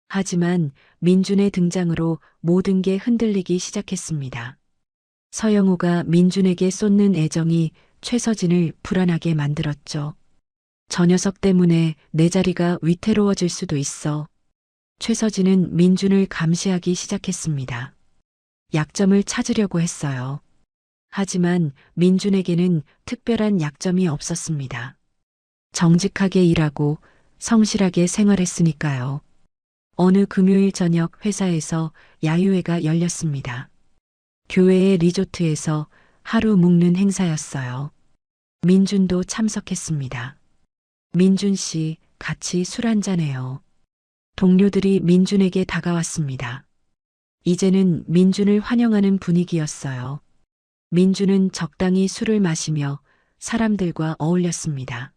[SPEAKER 2] 하지만 민준의 등장으로 모든 게 흔들리기 시작했습니다. 서영우가 민준에게 쏟는 애정이 최서진을 불안하게 만들었죠. 저 녀석 때문에 내 자리가 위태로워질 수도 있어. 최서진은 민준을 감시하기 시작했습니다. 약점을 찾으려고 했어요. 하지만 민준에게는 특별한 약점이 없었습니다. 정직하게 일하고 성실하게 생활했으니까요. 어느 금요일 저녁 회사에서 야유회가 열렸습니다. 교회의 리조트에서 하루 묵는 행사였어요. 민준도 참석했습니다. 민준 씨, 같이 술 한잔해요. 동료들이 민준에게 다가왔습니다. 이제는 민준을 환영하는 분위기였어요. 민준은 적당히 술을 마시며 사람들과 어울렸습니다.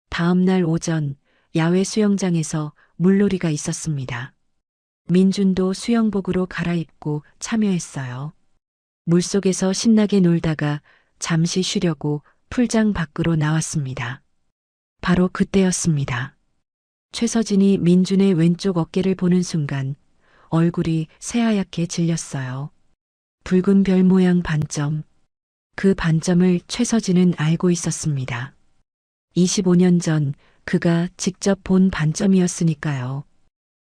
[SPEAKER 2] 다음 날 오전 야외 수영장에서 물놀이가 있었습니다. 민준도 수영복으로 갈아입고 참여했어요. 물속에서 신나게 놀다가 잠시 쉬려고 풀장 밖으로 나왔습니다. 바로 그때였습니다. 최서진이 민준의 왼쪽 어깨를 보는 순간 얼굴이 새하얗게 질렸어요. 붉은 별 모양 반점. 그 반점을 최서진은 알고 있었습니다. 25년 전 그가 직접 본 반점이었으니까요.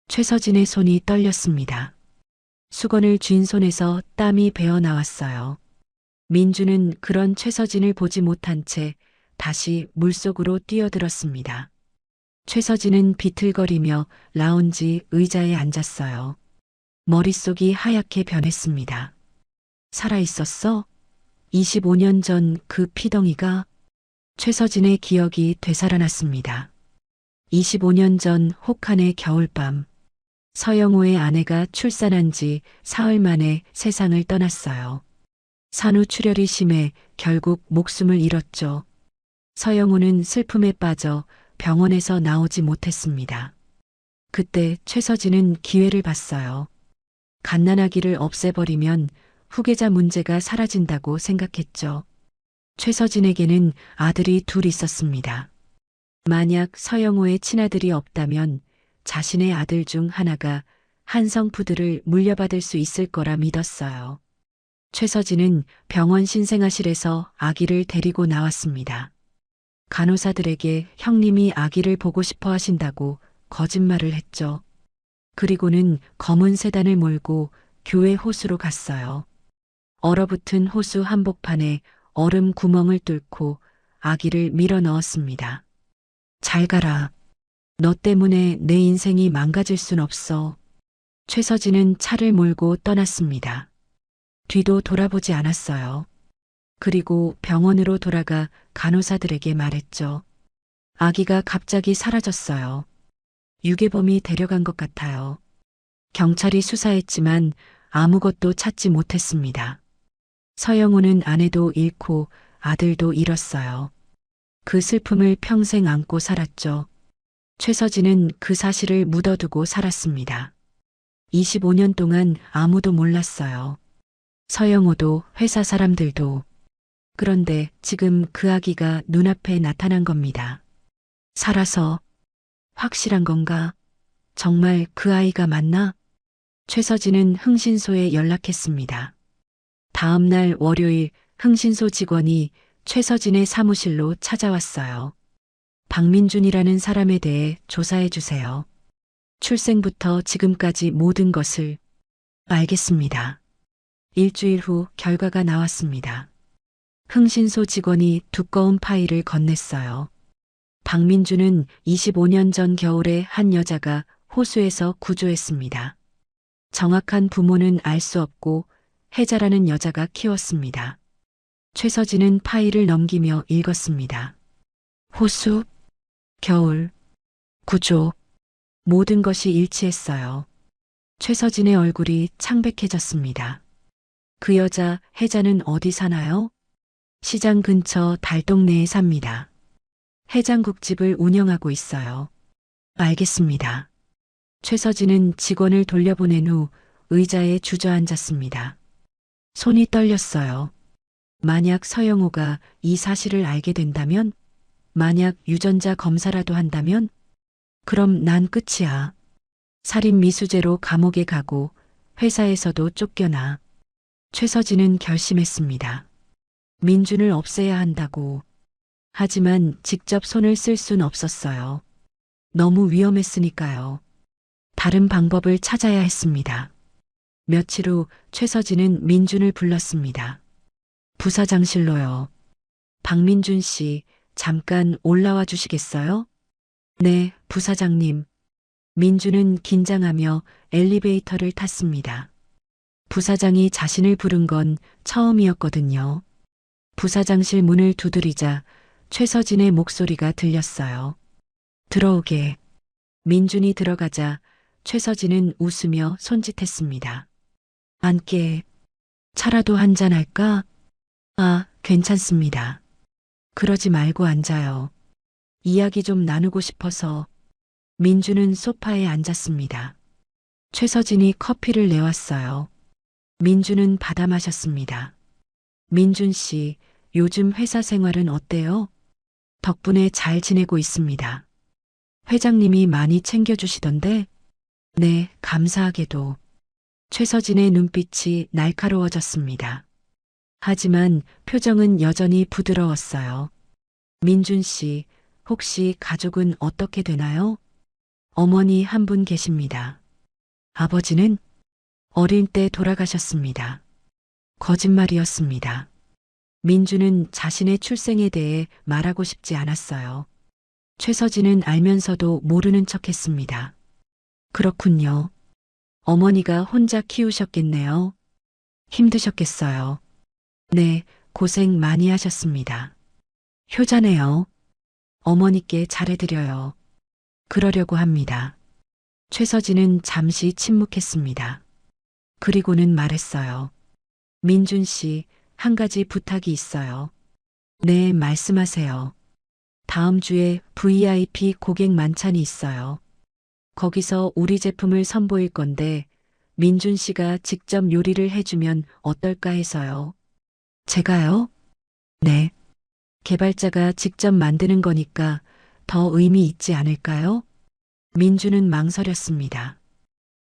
[SPEAKER 2] 최서진의 손이 떨렸습니다. 수건을 쥔 손에서 땀이 배어 나왔어요. 민주는 그런 최서진을 보지 못한 채 다시 물속으로 뛰어들었습니다. 최서진은 비틀거리며 라운지 의자에 앉았어요. 머릿속이 하얗게 변했습니다. 살아있었어? 25년 전 그 피덩이가. 최서진의 기억이 되살아났습니다. 25년 전 혹한의 겨울밤. 서영호의 아내가 출산한 지 사흘 만에 세상을 떠났어요. 산후출혈이 심해 결국 목숨을 잃었죠. 서영호는 슬픔에 빠져 병원에서 나오지 못했습니다. 그때 최서진은 기회를 봤어요. 갓난아기를 없애버리면 후계자 문제가 사라진다고 생각했죠. 최서진에게는 아들이 둘 있었습니다. 만약 서영호의 친아들이 없다면 자신의 아들 중 하나가 한성푸드를 물려받을 수 있을 거라 믿었어요. 최서진은 병원 신생아실에서 아기를 데리고 나왔습니다. 간호사들에게 형님이 아기를 보고 싶어 하신다고 거짓말을 했죠. 그리고는 검은 세단을 몰고 교회 호수로 갔어요. 얼어붙은 호수 한복판에 얼음 구멍을 뚫고 아기를 밀어 넣었습니다. 잘 가라. 너 때문에 내 인생이 망가질 순 없어. 최서진은 차를 몰고 떠났습니다. 뒤도 돌아보지 않았어요. 그리고 병원으로 돌아가 간호사들에게 말했죠. 아기가 갑자기 사라졌어요. 유괴범이 데려간 것 같아요. 경찰이 수사했지만 아무것도 찾지 못했습니다. 서영호는 아내도 잃고 아들도 잃었어요. 그 슬픔을 평생 안고 살았죠. 최서진은 그 사실을 묻어두고 살았습니다. 25년 동안 아무도 몰랐어요. 서영호도 회사 사람들도. 그런데 지금 그 아기가 눈앞에 나타난 겁니다. 살아서. 확실한 건가? 정말 그 아이가 맞나? 최서진은 흥신소에 연락했습니다. 다음 날 월요일 흥신소 직원이 최서진의 사무실로 찾아왔어요. 박민준이라는 사람에 대해 조사해 주세요. 출생부터 지금까지 모든 것을. 알겠습니다. 일주일 후 결과가 나왔습니다. 흥신소 직원이 두꺼운 파일을 건넸어요. 박민준은 25년 전 겨울에 한 여자가 호수에서 구조했습니다. 정확한 부모는 알 수 없고 혜자라는 여자가 키웠습니다. 최서진은 파일을 넘기며 읽었습니다. 호수, 겨울, 구조, 모든 것이 일치했어요. 최서진의 얼굴이 창백해졌습니다. 그 여자 혜자는 어디 사나요? 시장 근처 달동네에 삽니다. 해장국집을 운영하고 있어요. 알겠습니다. 최서진은 직원을 돌려보낸 후 의자에 주저앉았습니다. 손이 떨렸어요. 만약 서영호가 이 사실을 알게 된다면? 만약 유전자 검사라도 한다면? 그럼 난 끝이야. 살인 미수죄로 감옥에 가고 회사에서도 쫓겨나. 최서진은 결심했습니다. 민준을 없애야 한다고. 하지만 직접 손을 쓸 순 없었어요. 너무 위험했으니까요. 다른 방법을 찾아야 했습니다. 며칠 후 최서진은 민준을 불렀습니다. 부사장실로요. 박민준 씨, 잠깐 올라와 주시겠어요? 네, 부사장님. 민준은 긴장하며 엘리베이터를 탔습니다. 부사장이 자신을 부른 건 처음이었거든요. 부사장실 문을 두드리자 최서진의 목소리가 들렸어요. 들어오게. 민준이 들어가자 최서진은 웃으며 손짓했습니다. 앉게. 차라도 한잔 할까? 아, 괜찮습니다. 그러지 말고 앉아요. 이야기 좀 나누고 싶어서. 민준은 소파에 앉았습니다. 최서진이 커피를 내왔어요. 민준은 받아 마셨습니다. 민준 씨, 요즘 회사 생활은 어때요? 덕분에 잘 지내고 있습니다. 회장님이 많이 챙겨주시던데? 네, 감사하게도. 최서진의 눈빛이 날카로워졌습니다. 하지만 표정은 여전히 부드러웠어요. 민준 씨, 혹시 가족은 어떻게 되나요? 어머니 한 분 계십니다. 아버지는 어릴 때 돌아가셨습니다. 거짓말이었습니다. 민주는 자신의 출생에 대해 말하고 싶지 않았어요. 최서진은 알면서도 모르는 척 했습니다. 그렇군요. 어머니가 혼자 키우셨겠네요. 힘드셨겠어요. 네, 고생 많이 하셨습니다. 효자네요. 어머니께 잘해드려요. 그러려고 합니다. 최서진은 잠시 침묵했습니다. 그리고는 말했어요. 민준 씨, 한 가지 부탁이 있어요. 네, 말씀하세요. 다음 주에 VIP 고객 만찬이 있어요. 거기서 우리 제품을 선보일 건데 민준 씨가 직접 요리를 해주면 어떨까 해서요. 제가요? 네. 개발자가 직접 만드는 거니까 더 의미 있지 않을까요? 민주는 망설였습니다.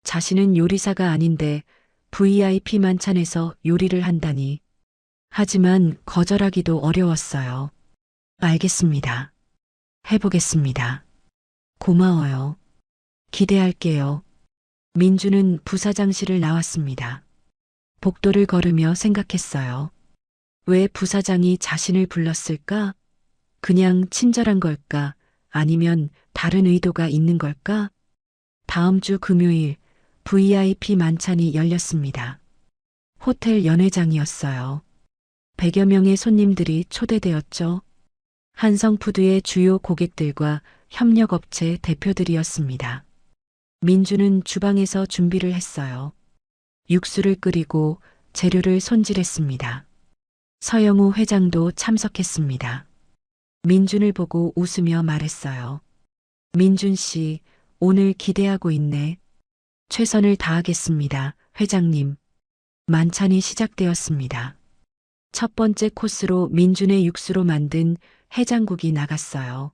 [SPEAKER 2] 자신은 요리사가 아닌데 VIP 만찬에서 요리를 한다니. 하지만 거절하기도 어려웠어요. 알겠습니다. 해보겠습니다. 고마워요. 기대할게요. 민주는 부사장실을 나왔습니다. 복도를 걸으며 생각했어요. 왜 부사장이 자신을 불렀을까? 그냥 친절한 걸까? 아니면 다른 의도가 있는 걸까? 다음 주 금요일 VIP 만찬이 열렸습니다. 호텔 연회장이었어요. 100여 명의 손님들이 초대되었죠. 한성푸드의 주요 고객들과 협력업체 대표들이었습니다. 민주는 주방에서 준비를 했어요. 육수를 끓이고 재료를 손질했습니다. 서영우 회장도 참석했습니다. 민준을 보고 웃으며 말했어요. 민준 씨, 오늘 기대하고 있네. 최선을 다하겠습니다, 회장님. 만찬이 시작되었습니다. 첫 번째 코스로 민준의 육수로 만든 해장국이 나갔어요.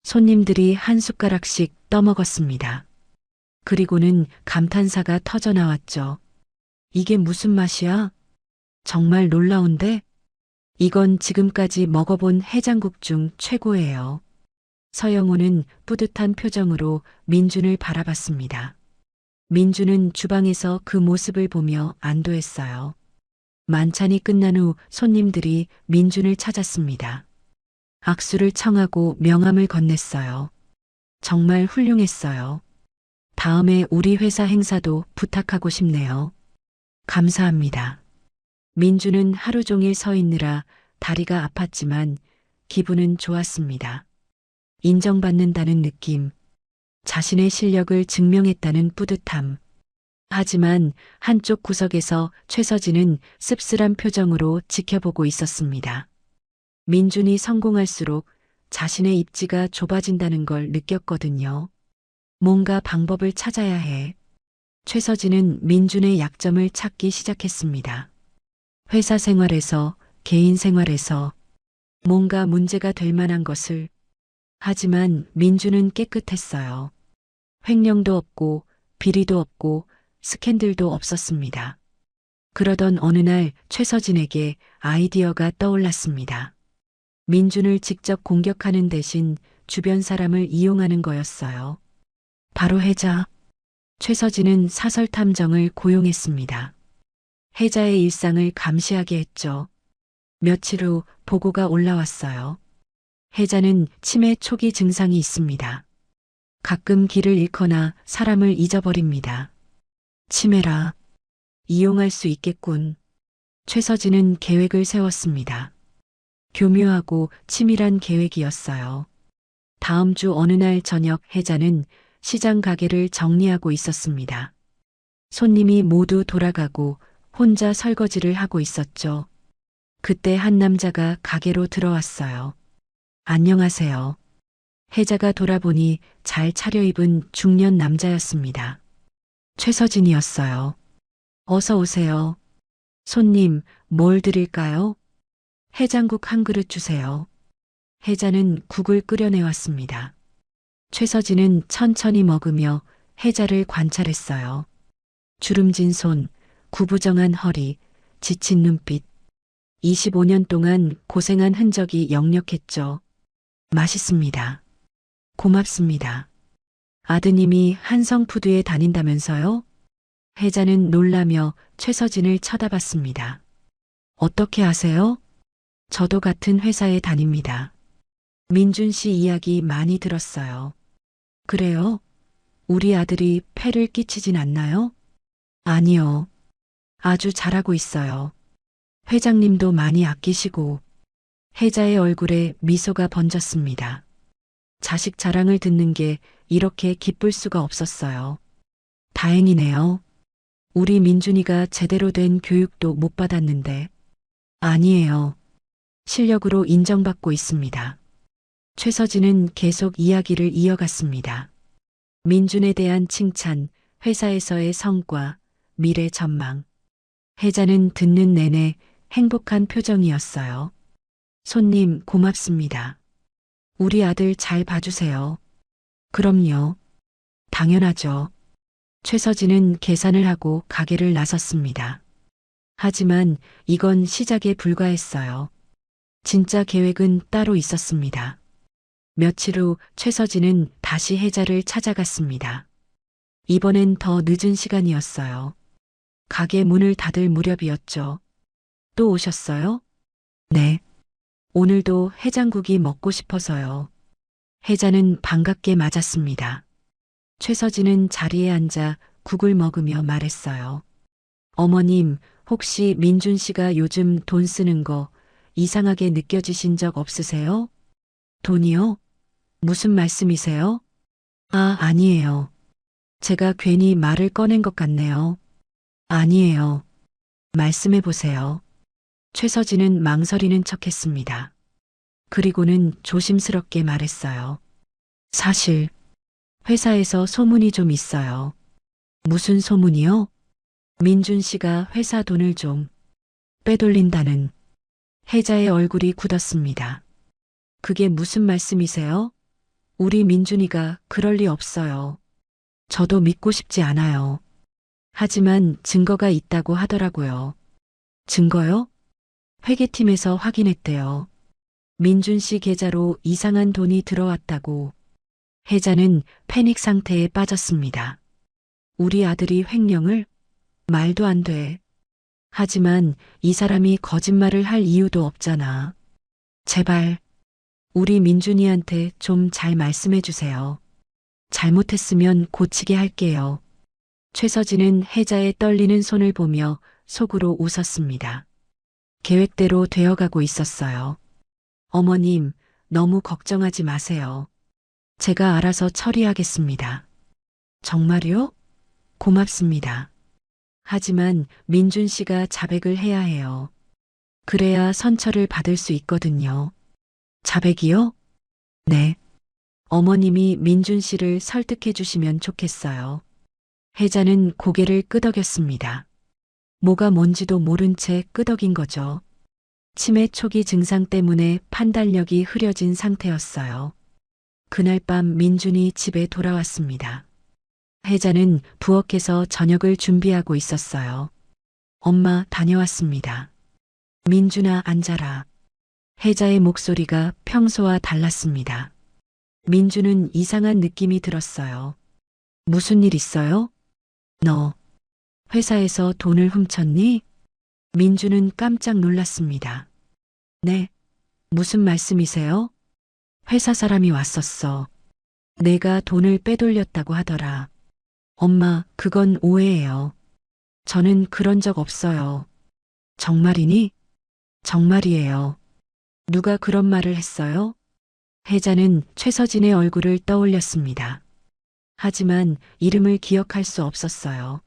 [SPEAKER 2] 손님들이 한 숟가락씩 떠먹었습니다. 그리고는 감탄사가 터져 나왔죠. 이게 무슨 맛이야? 정말 놀라운데? 이건 지금까지 먹어본 해장국 중 최고예요. 서영우는 뿌듯한 표정으로 민준을 바라봤습니다. 민준은 주방에서 그 모습을 보며 안도했어요. 만찬이 끝난 후 손님들이 민준을 찾았습니다. 악수를 청하고 명함을 건넸어요. 정말 훌륭했어요. 다음에 우리 회사 행사도 부탁하고 싶네요. 감사합니다. 민주는 하루 종일 서 있느라 다리가 아팠지만 기분은 좋았습니다. 인정받는다는 느낌, 자신의 실력을 증명했다는 뿌듯함. 하지만 한쪽 구석에서 최서진은 씁쓸한 표정으로 지켜보고 있었습니다. 민준이 성공할수록 자신의 입지가 좁아진다는 걸 느꼈거든요. 뭔가 방법을 찾아야 해. 최서진은 민준의 약점을 찾기 시작했습니다. 회사 생활에서, 개인 생활에서 뭔가 문제가 될 만한 것을. 하지만 민준은 깨끗했어요. 횡령도 없고 비리도 없고 스캔들도 없었습니다. 그러던 어느 날 최서진에게 아이디어가 떠올랐습니다. 민준을 직접 공격하는 대신 주변 사람을 이용하는 거였어요. 바로 혜자. 최서진은 사설 탐정을 고용했습니다. 혜자의 일상을 감시하게 했죠. 며칠 후 보고가 올라왔어요. 혜자는 치매 초기 증상이 있습니다. 가끔 길을 잃거나 사람을 잊어버립니다. 치매라. 이용할 수 있겠군. 최서진은 계획을 세웠습니다. 교묘하고 치밀한 계획이었어요. 다음 주 어느 날 저녁 혜자는 시장 가게를 정리하고 있었습니다. 손님이 모두 돌아가고 혼자 설거지를 하고 있었죠. 그때 한 남자가 가게로 들어왔어요. 안녕하세요. 혜자가 돌아보니 잘 차려입은 중년 남자였습니다. 최서진이었어요. 어서 오세요. 손님, 뭘 드릴까요? 해장국 한 그릇 주세요. 혜자는 국을 끓여내왔습니다. 최서진은 천천히 먹으며 혜자를 관찰했어요. 주름진 손, 구부정한 허리, 지친 눈빛. 25년 동안 고생한 흔적이 역력했죠. 맛있습니다. 고맙습니다. 아드님이 한성푸드에 다닌다면서요? 혜자는 놀라며 최서진을 쳐다봤습니다. 어떻게 아세요? 저도 같은 회사에 다닙니다. 민준 씨 이야기 많이 들었어요. 그래요? 우리 아들이 폐를 끼치진 않나요? 아니요. 아주 잘하고 있어요. 회장님도 많이 아끼시고. 혜자의 얼굴에 미소가 번졌습니다. 자식 자랑을 듣는 게 이렇게 기쁠 수가 없었어요. 다행이네요. 우리 민준이가 제대로 된 교육도 못 받았는데. 아니에요. 실력으로 인정받고 있습니다. 최서진은 계속 이야기를 이어갔습니다. 민준에 대한 칭찬, 회사에서의 성과, 미래 전망. 혜자는 듣는 내내 행복한 표정이었어요. 손님 고맙습니다. 우리 아들 잘 봐주세요. 그럼요. 당연하죠. 최서진은 계산을 하고 가게를 나섰습니다. 하지만 이건 시작에 불과했어요. 진짜 계획은 따로 있었습니다. 며칠 후 최서진은 다시 혜자를 찾아갔습니다. 이번엔 더 늦은 시간이었어요. 가게 문을 닫을 무렵이었죠. 또 오셨어요? 네. 오늘도 해장국이 먹고 싶어서요. 혜자는 반갑게 맞았습니다. 최서진은 자리에 앉아 국을 먹으며 말했어요. 어머님, 혹시 민준 씨가 요즘 돈 쓰는 거 이상하게 느껴지신 적 없으세요? 돈이요? 무슨 말씀이세요? 아, 아니에요. 제가 괜히 말을 꺼낸 것 같네요. 아니에요. 말씀해 보세요. 최서진은 망설이는 척 했습니다. 그리고는 조심스럽게 말했어요. 사실, 회사에서 소문이 좀 있어요. 무슨 소문이요? 민준 씨가 회사 돈을 좀 빼돌린다는. 혜자의 얼굴이 굳었습니다. 그게 무슨 말씀이세요? 우리 민준이가 그럴 리 없어요. 저도 믿고 싶지 않아요. 하지만 증거가 있다고 하더라고요. 증거요? 회계팀에서 확인했대요. 민준 씨 계좌로 이상한 돈이 들어왔다고. 혜자는 패닉 상태에 빠졌습니다. 우리 아들이 횡령을? 말도 안 돼. 하지만 이 사람이 거짓말을 할 이유도 없잖아. 제발, 우리 민준이한테 좀 잘 말씀해 주세요. 잘못했으면 고치게 할게요. 최서진은 혜자의 떨리는 손을 보며 속으로 웃었습니다. 계획대로 되어가고 있었어요. 어머님, 너무 걱정하지 마세요. 제가 알아서 처리하겠습니다. 정말요? 고맙습니다. 하지만 민준 씨가 자백을 해야 해요. 그래야 선처를 받을 수 있거든요. 자백이요? 네. 어머님이 민준 씨를 설득해 주시면 좋겠어요. 혜자는 고개를 끄덕였습니다. 뭐가 뭔지도 모른 채 끄덕인 거죠. 치매 초기 증상 때문에 판단력이 흐려진 상태였어요. 그날 밤 민준이 집에 돌아왔습니다. 혜자는 부엌에서 저녁을 준비하고 있었어요. 엄마 다녀왔습니다. 민준아 앉아라. 혜자의 목소리가 평소와 달랐습니다. 민준은 이상한 느낌이 들었어요. 무슨 일 있어요? 너 회사에서 돈을 훔쳤니? 민준은 깜짝 놀랐습니다. 네. 무슨 말씀이세요? 회사 사람이 왔었어. 내가 돈을 빼돌렸다고 하더라. 엄마, 그건 오해예요. 저는 그런 적 없어요. 정말이니? 정말이에요. 누가 그런 말을 했어요? 혜자는 최서진의 얼굴을 떠올렸습니다. 하지만 이름을 기억할 수 없었어요.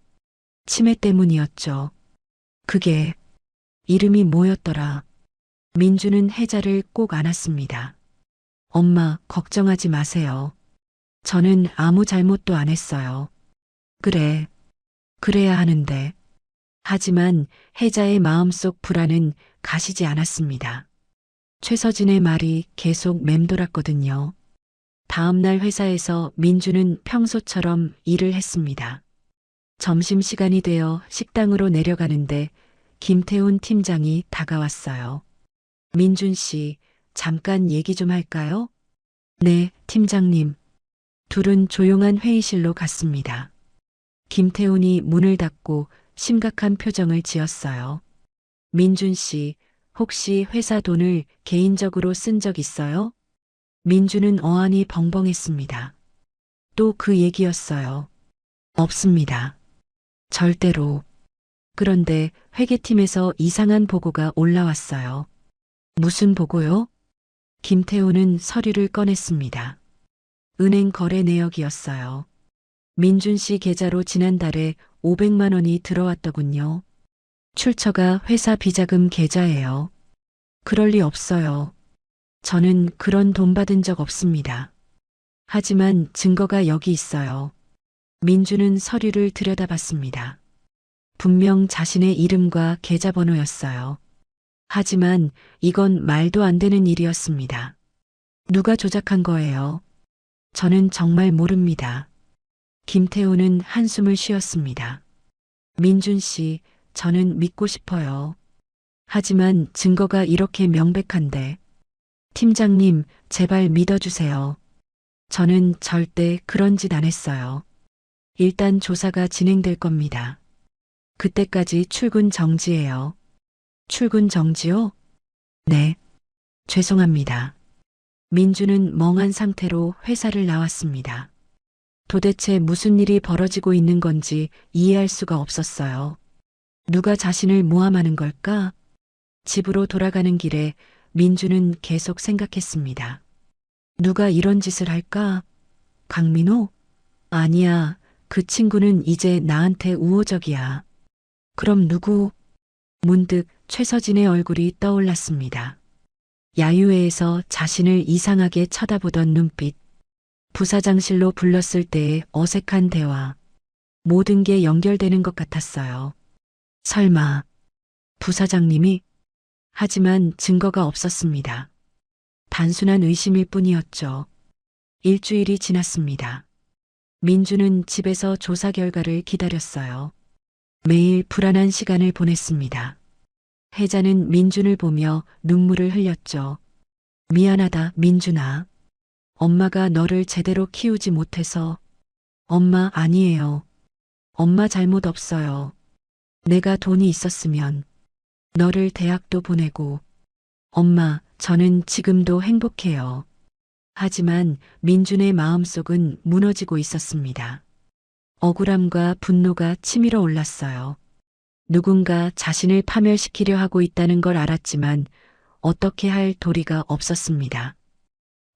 [SPEAKER 2] 치매 때문이었죠. 그게 이름이 뭐였더라? 민주는 혜자를 꼭 안았습니다. 엄마, 걱정하지 마세요. 저는 아무 잘못도 안 했어요. 그래, 그래야 하는데. 하지만 혜자의 마음속 불안은 가시지 않았습니다. 최서진의 말이 계속 맴돌았거든요. 다음 날 회사에서 민주는 평소처럼 일을 했습니다. 점심시간이 되어 식당으로 내려가는데 김태훈 팀장이 다가왔어요. 민준 씨, 잠깐 얘기 좀 할까요? 네, 팀장님. 둘은 조용한 회의실로 갔습니다. 김태훈이 문을 닫고 심각한 표정을 지었어요. 민준 씨, 혹시 회사 돈을 개인적으로 쓴 적 있어요? 민주는 어안이 벙벙했습니다. 또 그 얘기였어요. 없습니다. 절대로. 그런데 회계팀에서 이상한 보고가 올라왔어요. 무슨 보고요? 김태호는 서류를 꺼냈습니다. 은행 거래 내역이었어요. 민준 씨 계좌로 지난달에 500만 원이 들어왔더군요. 출처가 회사 비자금 계좌예요. 그럴 리 없어요. 저는 그런 돈 받은 적 없습니다. 하지만 증거가 여기 있어요. 민주는 서류를 들여다봤습니다. 분명 자신의 이름과 계좌번호였어요. 하지만 이건 말도 안 되는 일이었습니다. 누가 조작한 거예요? 저는 정말 모릅니다. 김태우는 한숨을 쉬었습니다. 민준 씨, 저는 믿고 싶어요. 하지만 증거가 이렇게 명백한데. 팀장님, 제발 믿어주세요. 저는 절대 그런 짓 안 했어요. 일단 조사가 진행될 겁니다. 그때까지 출근 정지예요. 출근 정지요? 네. 죄송합니다. 민주는 멍한 상태로 회사를 나왔습니다. 도대체 무슨 일이 벌어지고 있는 건지 이해할 수가 없었어요. 누가 자신을 모함하는 걸까? 집으로 돌아가는 길에 민주는 계속 생각했습니다. 누가 이런 짓을 할까? 강민호? 아니야. 그 친구는 이제 나한테 우호적이야. 그럼 누구? 문득 최서진의 얼굴이 떠올랐습니다. 야유회에서 자신을 이상하게 쳐다보던 눈빛. 부사장실로 불렀을 때의 어색한 대화. 모든 게 연결되는 것 같았어요. 설마 부사장님이? 하지만 증거가 없었습니다. 단순한 의심일 뿐이었죠. 일주일이 지났습니다. 민주는 집에서 조사 결과를 기다렸어요. 매일 불안한 시간을 보냈습니다. 혜자는 민준을 보며 눈물을 흘렸죠. 미안하다, 민준아. 엄마가 너를 제대로 키우지 못해서. 엄마 아니에요. 엄마 잘못 없어요. 내가 돈이 있었으면 너를 대학도 보내고. 엄마, 저는 지금도 행복해요. 하지만 민준의 마음속은 무너지고 있었습니다. 억울함과 분노가 치밀어 올랐어요. 누군가 자신을 파멸시키려 하고 있다는 걸 알았지만 어떻게 할 도리가 없었습니다.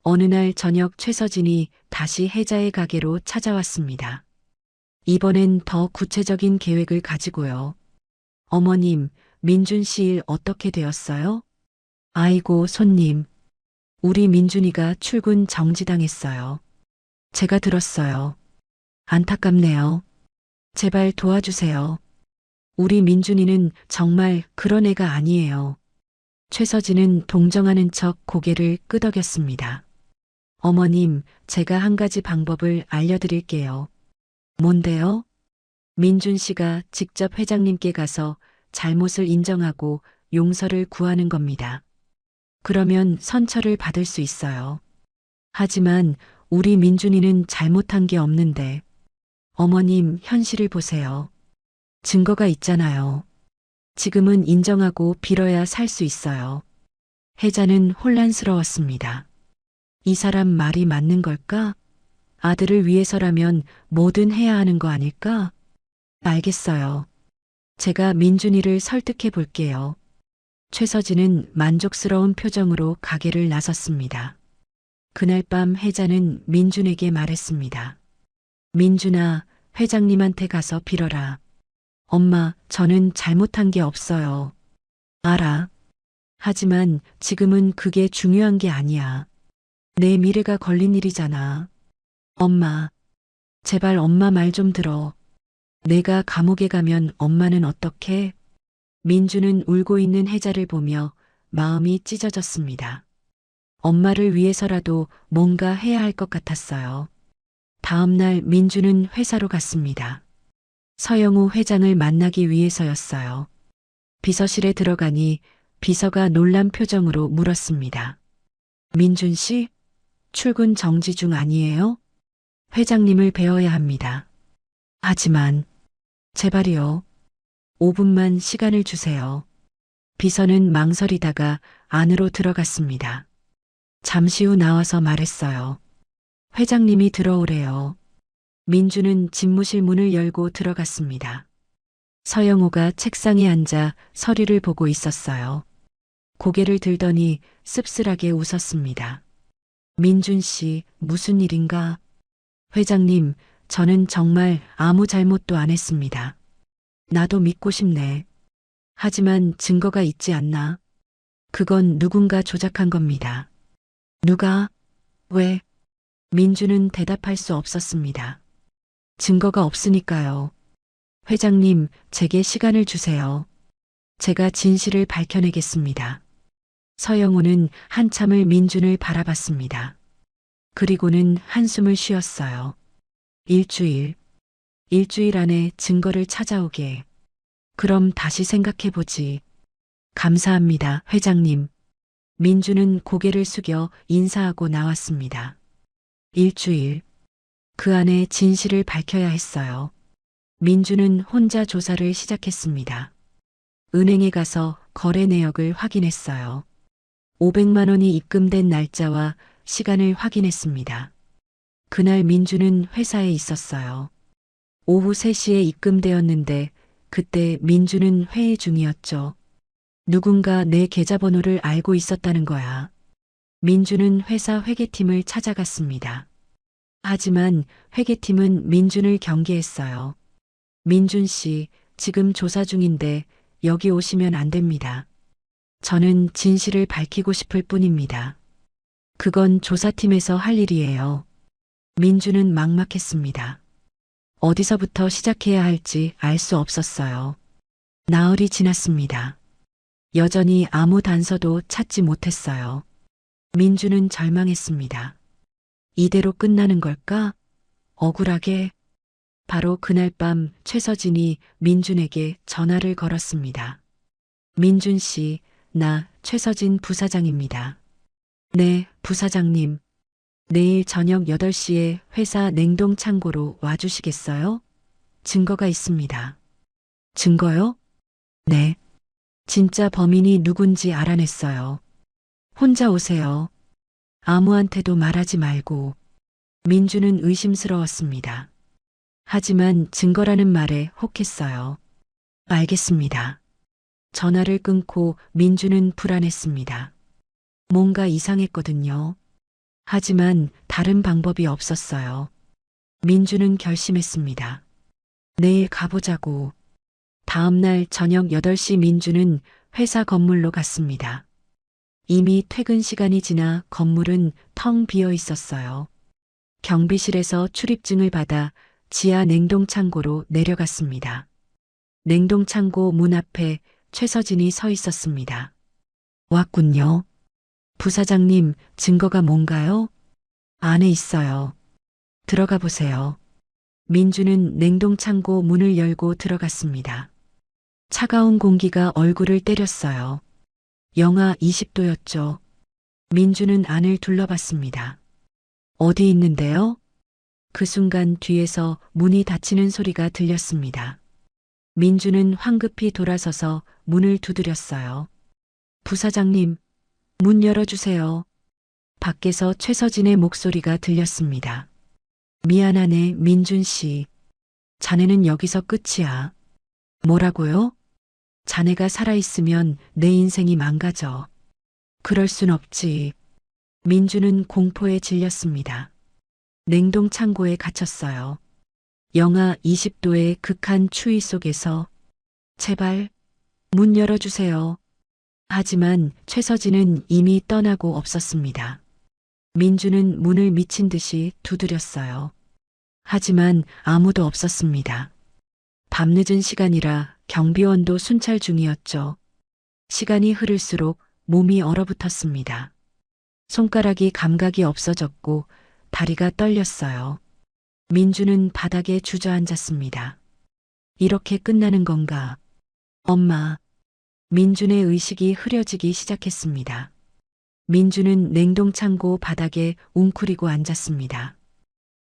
[SPEAKER 2] 어느 날 저녁 최서진이 다시 혜자의 가게로 찾아왔습니다. 이번엔 더 구체적인 계획을 가지고요. 어머님, 민준 씨 일 어떻게 되었어요? 아이고, 손님. 우리 민준이가 출근 정지당했어요. 제가 들었어요. 안타깝네요. 제발 도와주세요. 우리 민준이는 정말 그런 애가 아니에요. 최서진은 동정하는 척 고개를 끄덕였습니다. 어머님, 제가 한 가지 방법을 알려드릴게요. 뭔데요? 민준 씨가 직접 회장님께 가서 잘못을 인정하고 용서를 구하는 겁니다. 그러면 선처를 받을 수 있어요. 하지만 우리 민준이는 잘못한 게 없는데. 어머님, 현실을 보세요. 증거가 있잖아요. 지금은 인정하고 빌어야 살 수 있어요. 혜자는 혼란스러웠습니다. 이 사람 말이 맞는 걸까? 아들을 위해서라면 뭐든 해야 하는 거 아닐까? 알겠어요. 제가 민준이를 설득해 볼게요. 최서진은 만족스러운 표정으로 가게를 나섰습니다. 그날 밤 혜자는 민준에게 말했습니다. 민준아, 회장님한테 가서 빌어라. 엄마, 저는 잘못한 게 없어요. 알아. 하지만 지금은 그게 중요한 게 아니야. 내 미래가 걸린 일이잖아. 엄마, 제발 엄마 말 좀 들어. 내가 감옥에 가면 엄마는 어떡해? 민주는 울고 있는 혜자를 보며 마음이 찢어졌습니다. 엄마를 위해서라도 뭔가 해야 할 것 같았어요. 다음 날 민주는 회사로 갔습니다. 서영우 회장을 만나기 위해서였어요. 비서실에 들어가니 비서가 놀란 표정으로 물었습니다. 민준 씨? 출근 정지 중 아니에요? 회장님을 뵈어야 합니다. 하지만 제발이요. 5분만 시간을 주세요. 비서는 망설이다가 안으로 들어갔습니다. 잠시 후 나와서 말했어요. 회장님이 들어오래요. 민주는 집무실 문을 열고 들어갔습니다. 서영호가 책상에 앉아 서류를 보고 있었어요. 고개를 들더니 씁쓸하게 웃었습니다. 민준 씨, 무슨 일인가? 회장님, 저는 정말 아무 잘못도 안 했습니다. 나도 믿고 싶네. 하지만 증거가 있지 않나? 그건 누군가 조작한 겁니다. 누가? 왜? 민주는 대답할 수 없었습니다. 증거가 없으니까요. 회장님, 제게 시간을 주세요. 제가 진실을 밝혀내겠습니다. 서영호는 한참을 민준을 바라봤습니다. 그리고는 한숨을 쉬었어요. 일주일 안에 증거를 찾아오게. 그럼 다시 생각해보지. 감사합니다, 회장님. 민주는 고개를 숙여 인사하고 나왔습니다. 일주일. 그 안에 진실을 밝혀야 했어요. 민주는 혼자 조사를 시작했습니다. 은행에 가서 거래 내역을 확인했어요. 500만 원이 입금된 날짜와 시간을 확인했습니다. 그날 민주는 회사에 있었어요. 오후 3시에 입금되었는데 그때 민주는 회의 중이었죠. 누군가 내 계좌번호를 알고 있었다는 거야. 민주는 회사 회계팀을 찾아갔습니다. 하지만 회계팀은 민준을 경계했어요. 민준 씨, 지금 조사 중인데 여기 오시면 안 됩니다. 저는 진실을 밝히고 싶을 뿐입니다. 그건 조사팀에서 할 일이에요. 민주는 막막했습니다. 어디서부터 시작해야 할지 알 수 없었어요. 나흘이 지났습니다. 여전히 아무 단서도 찾지 못했어요. 민주는 절망했습니다. 이대로 끝나는 걸까? 억울하게. 바로 그날 밤 최서진이 민준에게 전화를 걸었습니다. 민준 씨, 나 최서진 부사장입니다. 네, 부사장님. 내일 저녁 8시에 회사 냉동 창고로 와주시겠어요? 증거가 있습니다. 증거요? 네. 진짜 범인이 누군지 알아냈어요. 혼자 오세요. 아무한테도 말하지 말고. 민주는 의심스러웠습니다. 하지만 증거라는 말에 혹했어요. 알겠습니다. 전화를 끊고 민주는 불안했습니다. 뭔가 이상했거든요. 하지만 다른 방법이 없었어요. 민주는 결심했습니다. 내일 가보자고. 다음 날 저녁 8시 민주는 회사 건물로 갔습니다. 이미 퇴근 시간이 지나 건물은 텅 비어 있었어요. 경비실에서 출입증을 받아 지하 냉동창고로 내려갔습니다. 냉동창고 문 앞에 최서진이 서 있었습니다. 왔군요. 부사장님, 증거가 뭔가요? 안에 있어요. 들어가 보세요. 민주는 냉동창고 문을 열고 들어갔습니다. 차가운 공기가 얼굴을 때렸어요. 영하 20도였죠. 민주는 안을 둘러봤습니다. 어디 있는데요? 그 순간 뒤에서 문이 닫히는 소리가 들렸습니다. 민주는 황급히 돌아서서 문을 두드렸어요. 부사장님, 문 열어주세요. 밖에서 최서진의 목소리가 들렸습니다. 미안하네, 민준 씨. 자네는 여기서 끝이야. 뭐라고요? 자네가 살아있으면 내 인생이 망가져. 그럴 순 없지. 민주는 공포에 질렸습니다. 냉동 창고에 갇혔어요. 영하 20도의 극한 추위 속에서 제발 문 열어주세요. 하지만 최서진은 이미 떠나고 없었습니다. 민주는 문을 미친 듯이 두드렸어요. 하지만 아무도 없었습니다. 밤늦은 시간이라 경비원도 순찰 중이었죠. 시간이 흐를수록 몸이 얼어붙었습니다. 손가락이 감각이 없어졌고 다리가 떨렸어요. 민주는 바닥에 주저앉았습니다. 이렇게 끝나는 건가? 엄마. 민준의 의식이 흐려지기 시작했습니다. 민주는 냉동창고 바닥에 웅크리고 앉았습니다.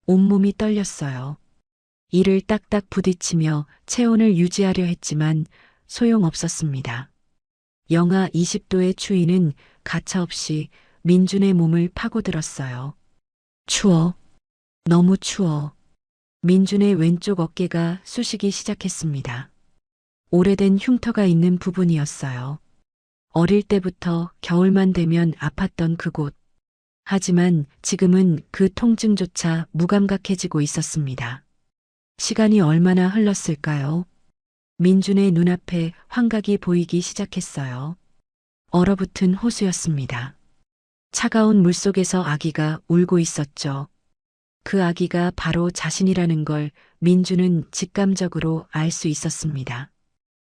[SPEAKER 2] 온몸이 떨렸어요. 이를 딱딱 부딪히며 체온을 유지하려 했지만 소용없었습니다. 영하 20도의 추위는 가차없이 민준의 몸을 파고들었어요. 추워. 너무 추워. 민준의 왼쪽 어깨가 쑤시기 시작했습니다. 오래된 흉터가 있는 부분이었어요. 어릴 때부터 겨울만 되면 아팠던 그곳. 하지만 지금은 그 통증조차 무감각해지고 있었습니다. 시간이 얼마나 흘렀을까요? 민준의 눈앞에 환각이 보이기 시작했어요. 얼어붙은 호수였습니다. 차가운 물속에서 아기가 울고 있었죠. 그 아기가 바로 자신이라는 걸 민준은 직감적으로 알 수 있었습니다.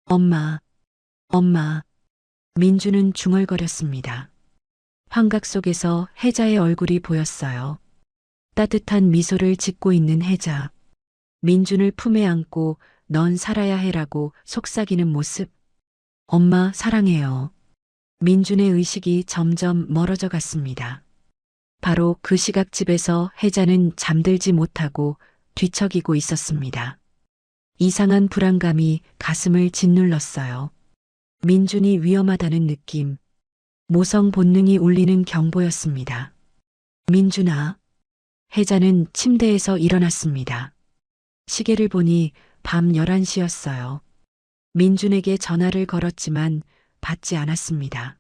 [SPEAKER 2] 엄마, 엄마. 민준은 중얼거렸습니다. 환각 속에서 혜자의 얼굴이 보였어요. 따뜻한 미소를 짓고 있는 혜자. 민준을 품에 안고 넌 살아야 해라고 속삭이는 모습. 엄마 사랑해요. 민준의 의식이 점점 멀어져 갔습니다. 바로 그 시각 집에서 혜자는 잠들지 못하고 뒤척이고 있었습니다. 이상한 불안감이 가슴을 짓눌렀어요. 민준이 위험하다는 느낌. 모성 본능이 울리는 경보였습니다. 민준아. 혜자는 침대에서 일어났습니다. 시계를 보니 밤 11시였어요. 민준에게 전화를 걸었지만 받지 않았습니다.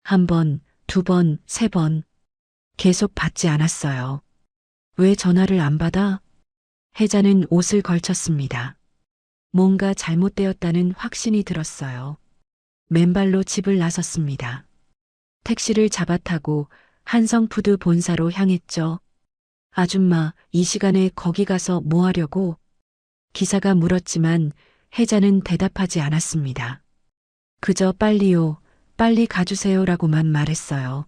[SPEAKER 2] 한 번, 두 번, 세 번. 계속 받지 않았어요. 왜 전화를 안 받아? 혜자는 옷을 걸쳤습니다. 뭔가 잘못되었다는 확신이 들었어요. 맨발로 집을 나섰습니다. 택시를 잡아 타고 한성푸드 본사로 향했죠. 아줌마, 이 시간에 거기 가서 뭐 하려고? 기사가 물었지만 혜자는 대답하지 않았습니다. 그저 빨리요, 빨리 가주세요라고만 말했어요.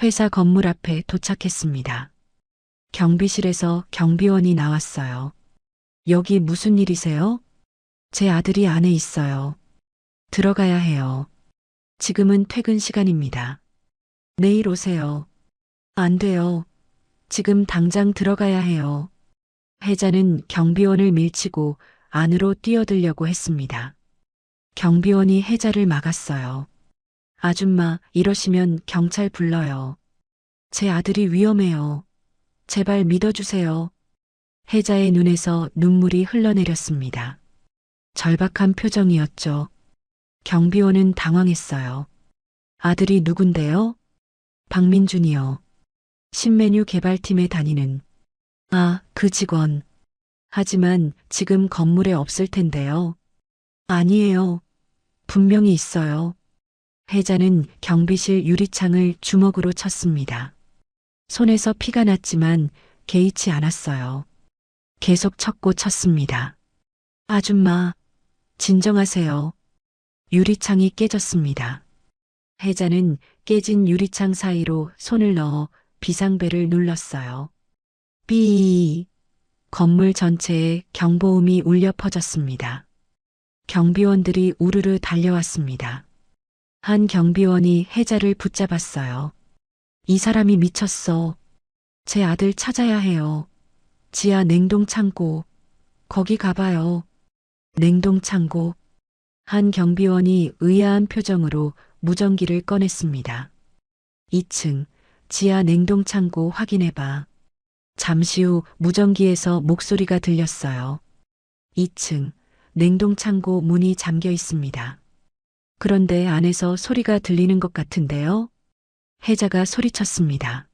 [SPEAKER 2] 회사 건물 앞에 도착했습니다. 경비실에서 경비원이 나왔어요. 여기 무슨 일이세요? 제 아들이 안에 있어요. 들어가야 해요. 지금은 퇴근 시간입니다. 내일 오세요. 안 돼요. 지금 당장 들어가야 해요. 혜자는 경비원을 밀치고 안으로 뛰어들려고 했습니다. 경비원이 혜자를 막았어요. 아줌마, 이러시면 경찰 불러요. 제 아들이 위험해요. 제발 믿어주세요. 혜자의 눈에서 눈물이 흘러내렸습니다. 절박한 표정이었죠. 경비원은 당황했어요. 아들이 누군데요? 박민준이요. 신메뉴 개발팀에 다니는. 아, 그 직원. 하지만 지금 건물에 없을 텐데요. 아니에요. 분명히 있어요. 혜자는 경비실 유리창을 주먹으로 쳤습니다. 손에서 피가 났지만 개의치 않았어요. 계속 쳤고 쳤습니다. 아줌마, 진정하세요. 유리창이 깨졌습니다. 혜자는 깨진 유리창 사이로 손을 넣어 비상벨을 눌렀어요. 삐. 건물 전체에 경보음이 울려 퍼졌습니다. 경비원들이 우르르 달려왔습니다. 한 경비원이 혜자를 붙잡았어요. 이 사람이 미쳤어. 제 아들 찾아야 해요. 지하 냉동 창고. 거기 가봐요. 냉동 창고. 한 경비원이 의아한 표정으로 무전기를 꺼냈습니다. 2층 지하 냉동 창고 확인해봐. 잠시 후 무전기에서 목소리가 들렸어요. 2층 냉동 창고 문이 잠겨 있습니다. 그런데 안에서 소리가 들리는 것 같은데요? 혜자가 소리쳤습니다.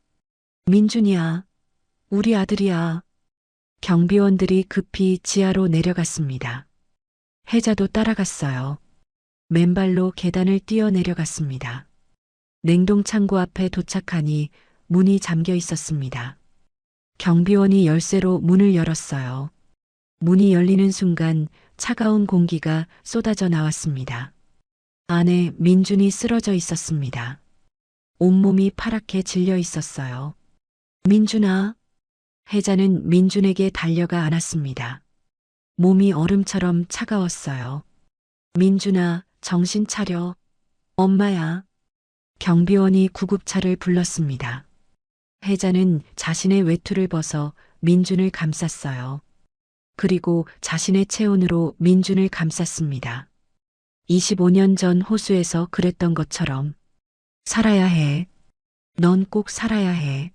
[SPEAKER 2] 민준이야. 우리 아들이야. 경비원들이 급히 지하로 내려갔습니다. 혜자도 따라갔어요. 맨발로 계단을 뛰어 내려갔습니다. 냉동 창고 앞에 도착하니 문이 잠겨 있었습니다. 경비원이 열쇠로 문을 열었어요. 문이 열리는 순간 차가운 공기가 쏟아져 나왔습니다. 안에 민준이 쓰러져 있었습니다. 온몸이 파랗게 질려 있었어요. 민준아. 혜자는 민준에게 달려가 안았습니다. 몸이 얼음처럼 차가웠어요. 민준아, 정신 차려. 엄마야. 경비원이 구급차를 불렀습니다. 혜자는 자신의 외투를 벗어 민준을 감쌌어요. 그리고 자신의 체온으로 민준을 감쌌습니다. 25년 전 호수에서 그랬던 것처럼 살아야 해. 넌 꼭 살아야 해.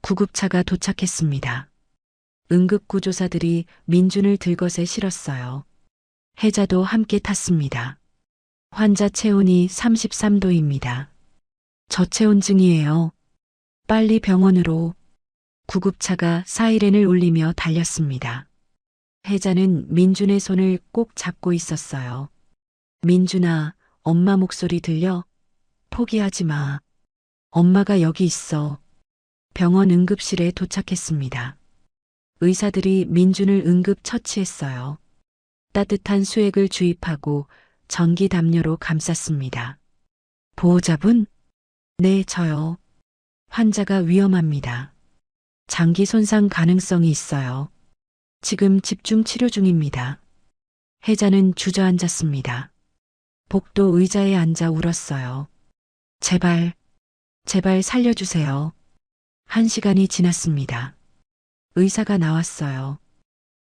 [SPEAKER 2] 구급차가 도착했습니다. 응급구조사들이 민준을 들것에 실었어요. 혜자도 함께 탔습니다. 환자 체온이 33도입니다. 저체온증이에요. 빨리 병원으로. 구급차가 사이렌을 울리며 달렸습니다. 혜자는 민준의 손을 꼭 잡고 있었어요. 민준아, 엄마 목소리 들려? 포기하지 마. 엄마가 여기 있어. 병원 응급실에 도착했습니다. 의사들이 민준을 응급 처치했어요. 따뜻한 수액을 주입하고 전기 담요로 감쌌습니다. 보호자분? 네, 저요. 환자가 위험합니다. 장기 손상 가능성이 있어요. 지금 집중 치료 중입니다. 혜자는 주저앉았습니다. 복도 의자에 앉아 울었어요. 제발, 제발 살려주세요. 1시간이 지났습니다. 의사가 나왔어요.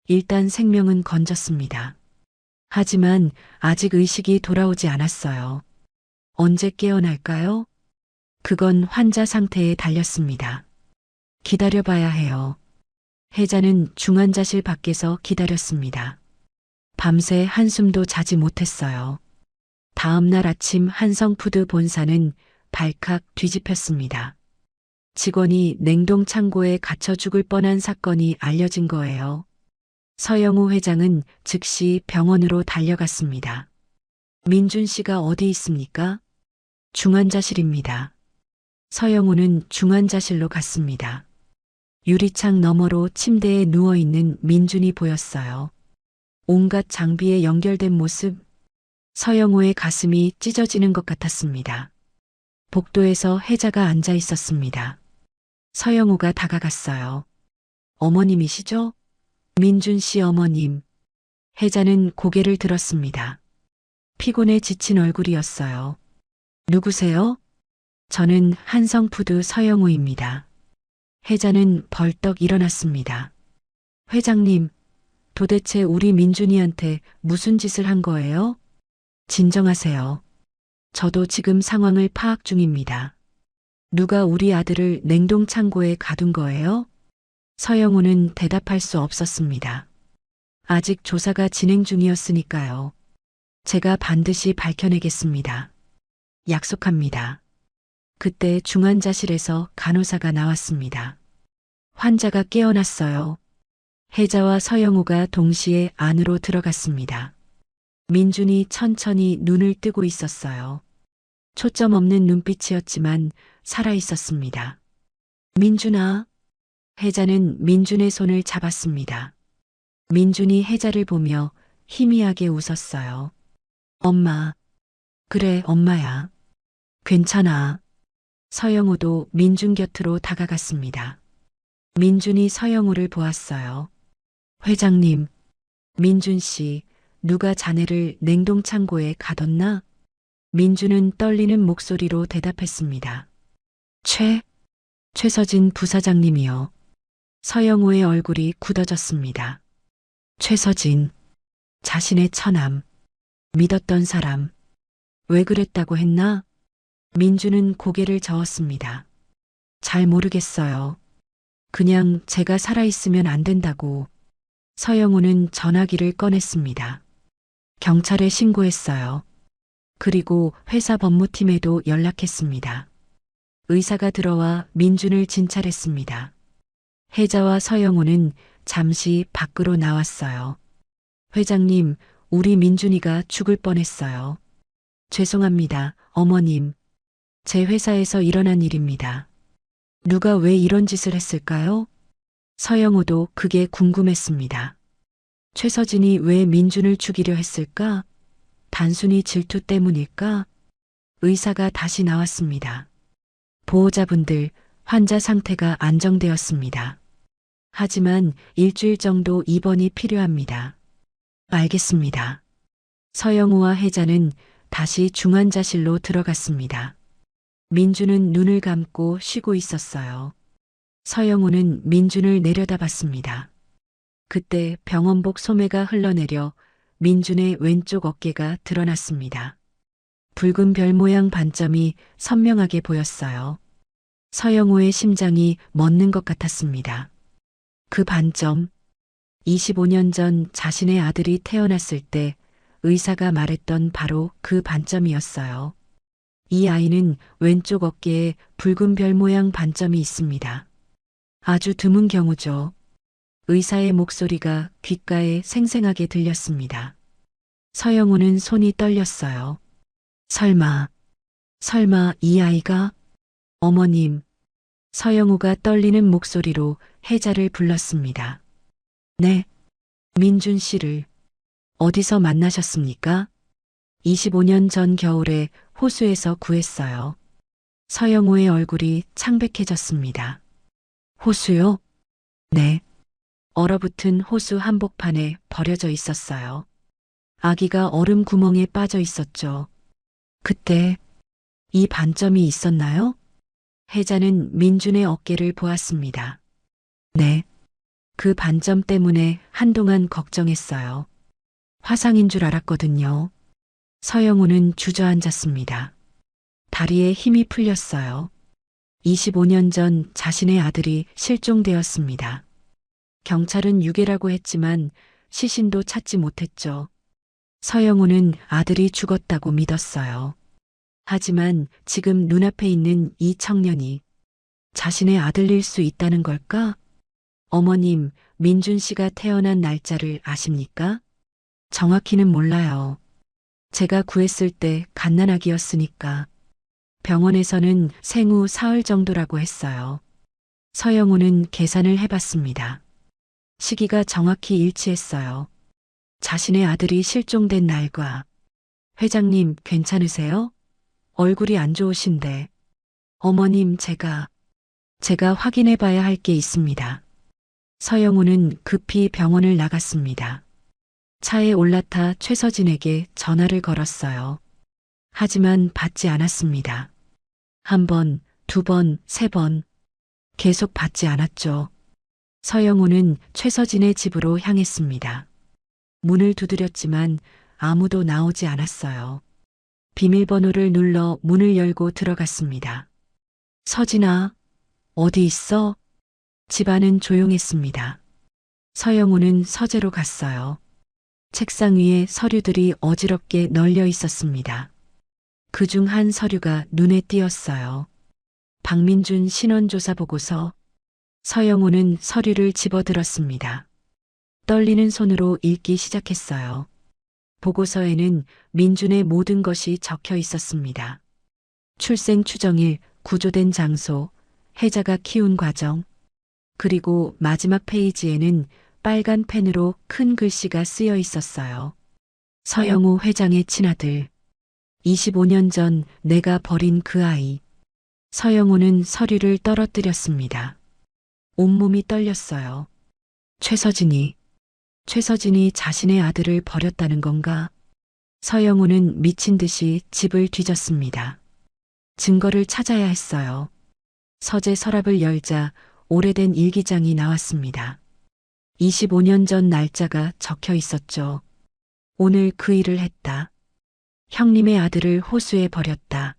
[SPEAKER 2] 일단 생명은 건졌습니다. 하지만 아직 의식이 돌아오지 않았어요. 언제 깨어날까요? 그건 환자 상태에 달렸습니다. 기다려봐야 해요. 혜자는 중환자실 밖에서 기다렸습니다. 밤새 한숨도 자지 못했어요. 다음 날 아침 한성푸드 본사는 발칵 뒤집혔습니다. 직원이 냉동 창고에 갇혀 죽을 뻔한 사건이 알려진 거예요. 서영우 회장은 즉시 병원으로 달려갔습니다. 민준 씨가 어디 있습니까? 중환자실입니다. 서영우는 중환자실로 갔습니다. 유리창 너머로 침대에 누워있는 민준이 보였어요. 온갖 장비에 연결된 모습, 서영우의 가슴이 찢어지는 것 같았습니다. 복도에서 혜자가 앉아 있었습니다. 서영우가 다가갔어요. 어머님이시죠? 민준 씨 어머님. 혜자는 고개를 들었습니다. 피곤에 지친 얼굴이었어요. 누구세요? 저는 한성푸드 서영우입니다. 혜자는 벌떡 일어났습니다. 회장님, 도대체 우리 민준이한테 무슨 짓을 한 거예요? 진정하세요. 저도 지금 상황을 파악 중입니다. 누가 우리 아들을 냉동 창고에 가둔 거예요? 서영우는 대답할 수 없었습니다. 아직 조사가 진행 중이었으니까요. 제가 반드시 밝혀내겠습니다. 약속합니다. 그때 중환자실에서 간호사가 나왔습니다. 환자가 깨어났어요. 혜자와 서영우가 동시에 안으로 들어갔습니다. 민준이 천천히 눈을 뜨고 있었어요. 초점 없는 눈빛이었지만 살아 있었습니다. 민준아. 혜자는 민준의 손을 잡았습니다. 민준이 혜자를 보며 희미하게 웃었어요. 엄마. 그래, 엄마야. 괜찮아. 서영우도 민준 곁으로 다가갔습니다. 민준이 서영우를 보았어요. 회장님, 민준 씨, 누가 자네를 냉동 창고에 가뒀나? 민준은 떨리는 목소리로 대답했습니다. 최서진 부사장님이요. 서영우의 얼굴이 굳어졌습니다. 최서진, 자신의 처남, 믿었던 사람, 왜 그랬다고 했나? 민준은 고개를 저었습니다. 잘 모르겠어요. 그냥 제가 살아있으면 안 된다고. 서영우는 전화기를 꺼냈습니다. 경찰에 신고했어요. 그리고 회사 법무팀에도 연락했습니다. 의사가 들어와 민준을 진찰했습니다. 혜자와 서영우는 잠시 밖으로 나왔어요. 회장님, 우리 민준이가 죽을 뻔했어요. 죄송합니다, 어머님. 제 회사에서 일어난 일입니다. 누가 왜 이런 짓을 했을까요? 서영우도 그게 궁금했습니다. 최서진이 왜 민준을 죽이려 했을까? 단순히 질투 때문일까? 의사가 다시 나왔습니다. 보호자분들, 환자 상태가 안정되었습니다. 하지만 일주일 정도 입원이 필요합니다. 알겠습니다. 서영우와 혜자는 다시 중환자실로 들어갔습니다. 민준은 눈을 감고 쉬고 있었어요. 서영우는 민준을 내려다봤습니다. 그때 병원복 소매가 흘러내려 민준의 왼쪽 어깨가 드러났습니다. 붉은 별 모양 반점이 선명하게 보였어요. 서영호의 심장이 멎는 것 같았습니다. 그 반점, 25년 전 자신의 아들이 태어났을 때 의사가 말했던 바로 그 반점이었어요. 이 아이는 왼쪽 어깨에 붉은 별 모양 반점이 있습니다. 아주 드문 경우죠. 의사의 목소리가 귓가에 생생하게 들렸습니다. 서영호는 손이 떨렸어요. 설마 이 아이가? 어머님. 서영호가 떨리는 목소리로 혜자를 불렀습니다. 네. 민준 씨를 어디서 만나셨습니까? 25년 전 겨울에 호수에서 구했어요. 서영호의 얼굴이 창백해졌습니다. 호수요? 네. 얼어붙은 호수 한복판에 버려져 있었어요. 아기가 얼음 구멍에 빠져 있었죠. 그때 이 반점이 있었나요? 혜자는 민준의 어깨를 보았습니다. 네. 그 반점 때문에 한동안 걱정했어요. 화상인 줄 알았거든요. 서영호는 주저앉았습니다. 다리에 힘이 풀렸어요. 25년 전 자신의 아들이 실종되었습니다. 경찰은 유괴라고 했지만 시신도 찾지 못했죠. 서영호는 아들이 죽었다고 믿었어요. 하지만 지금 눈앞에 있는 이 청년이 자신의 아들일 수 있다는 걸까? 어머님, 민준 씨가 태어난 날짜를 아십니까? 정확히는 몰라요. 제가 구했을 때 갓난아기였으니까. 병원에서는 생후 사흘 정도라고 했어요. 서영호는 계산을 해봤습니다. 시기가 정확히 일치했어요. 자신의 아들이 실종된 날과. 회장님, 괜찮으세요? 얼굴이 안 좋으신데. 어머님, 제가 확인해 봐야 할 게 있습니다. 서영호는 급히 병원을 나갔습니다. 차에 올라타 최서진에게 전화를 걸었어요. 하지만 받지 않았습니다. 한 번, 두 번, 세 번. 계속 받지 않았죠. 서영호는 최서진의 집으로 향했습니다. 문을 두드렸지만 아무도 나오지 않았어요. 비밀번호를 눌러 문을 열고 들어갔습니다. 서진아, 어디 있어? 집안은 조용했습니다. 서영호는 서재로 갔어요. 책상 위에 서류들이 어지럽게 널려 있었습니다. 그중 한 서류가 눈에 띄었어요. 박민준 신원조사 보고서. 서영호는 서류를 집어들었습니다. 떨리는 손으로 읽기 시작했어요. 보고서에는 민준의 모든 것이 적혀 있었습니다. 출생 추정일, 구조된 장소, 혜자가 키운 과정, 그리고 마지막 페이지에는 빨간 펜으로 큰 글씨가 쓰여 있었어요. 서영호 회장의 친아들. 25년 전 내가 버린 그 아이. 서영호는 서류를 떨어뜨렸습니다. 온몸이 떨렸어요. 최서진이 자신의 아들을 버렸다는 건가? 서영호는 미친 듯이 집을 뒤졌습니다. 증거를 찾아야 했어요. 서재 서랍을 열자 오래된 일기장이 나왔습니다. 25년 전 날짜가 적혀 있었죠. 오늘 그 일을 했다. 형님의 아들을 호수에 버렸다.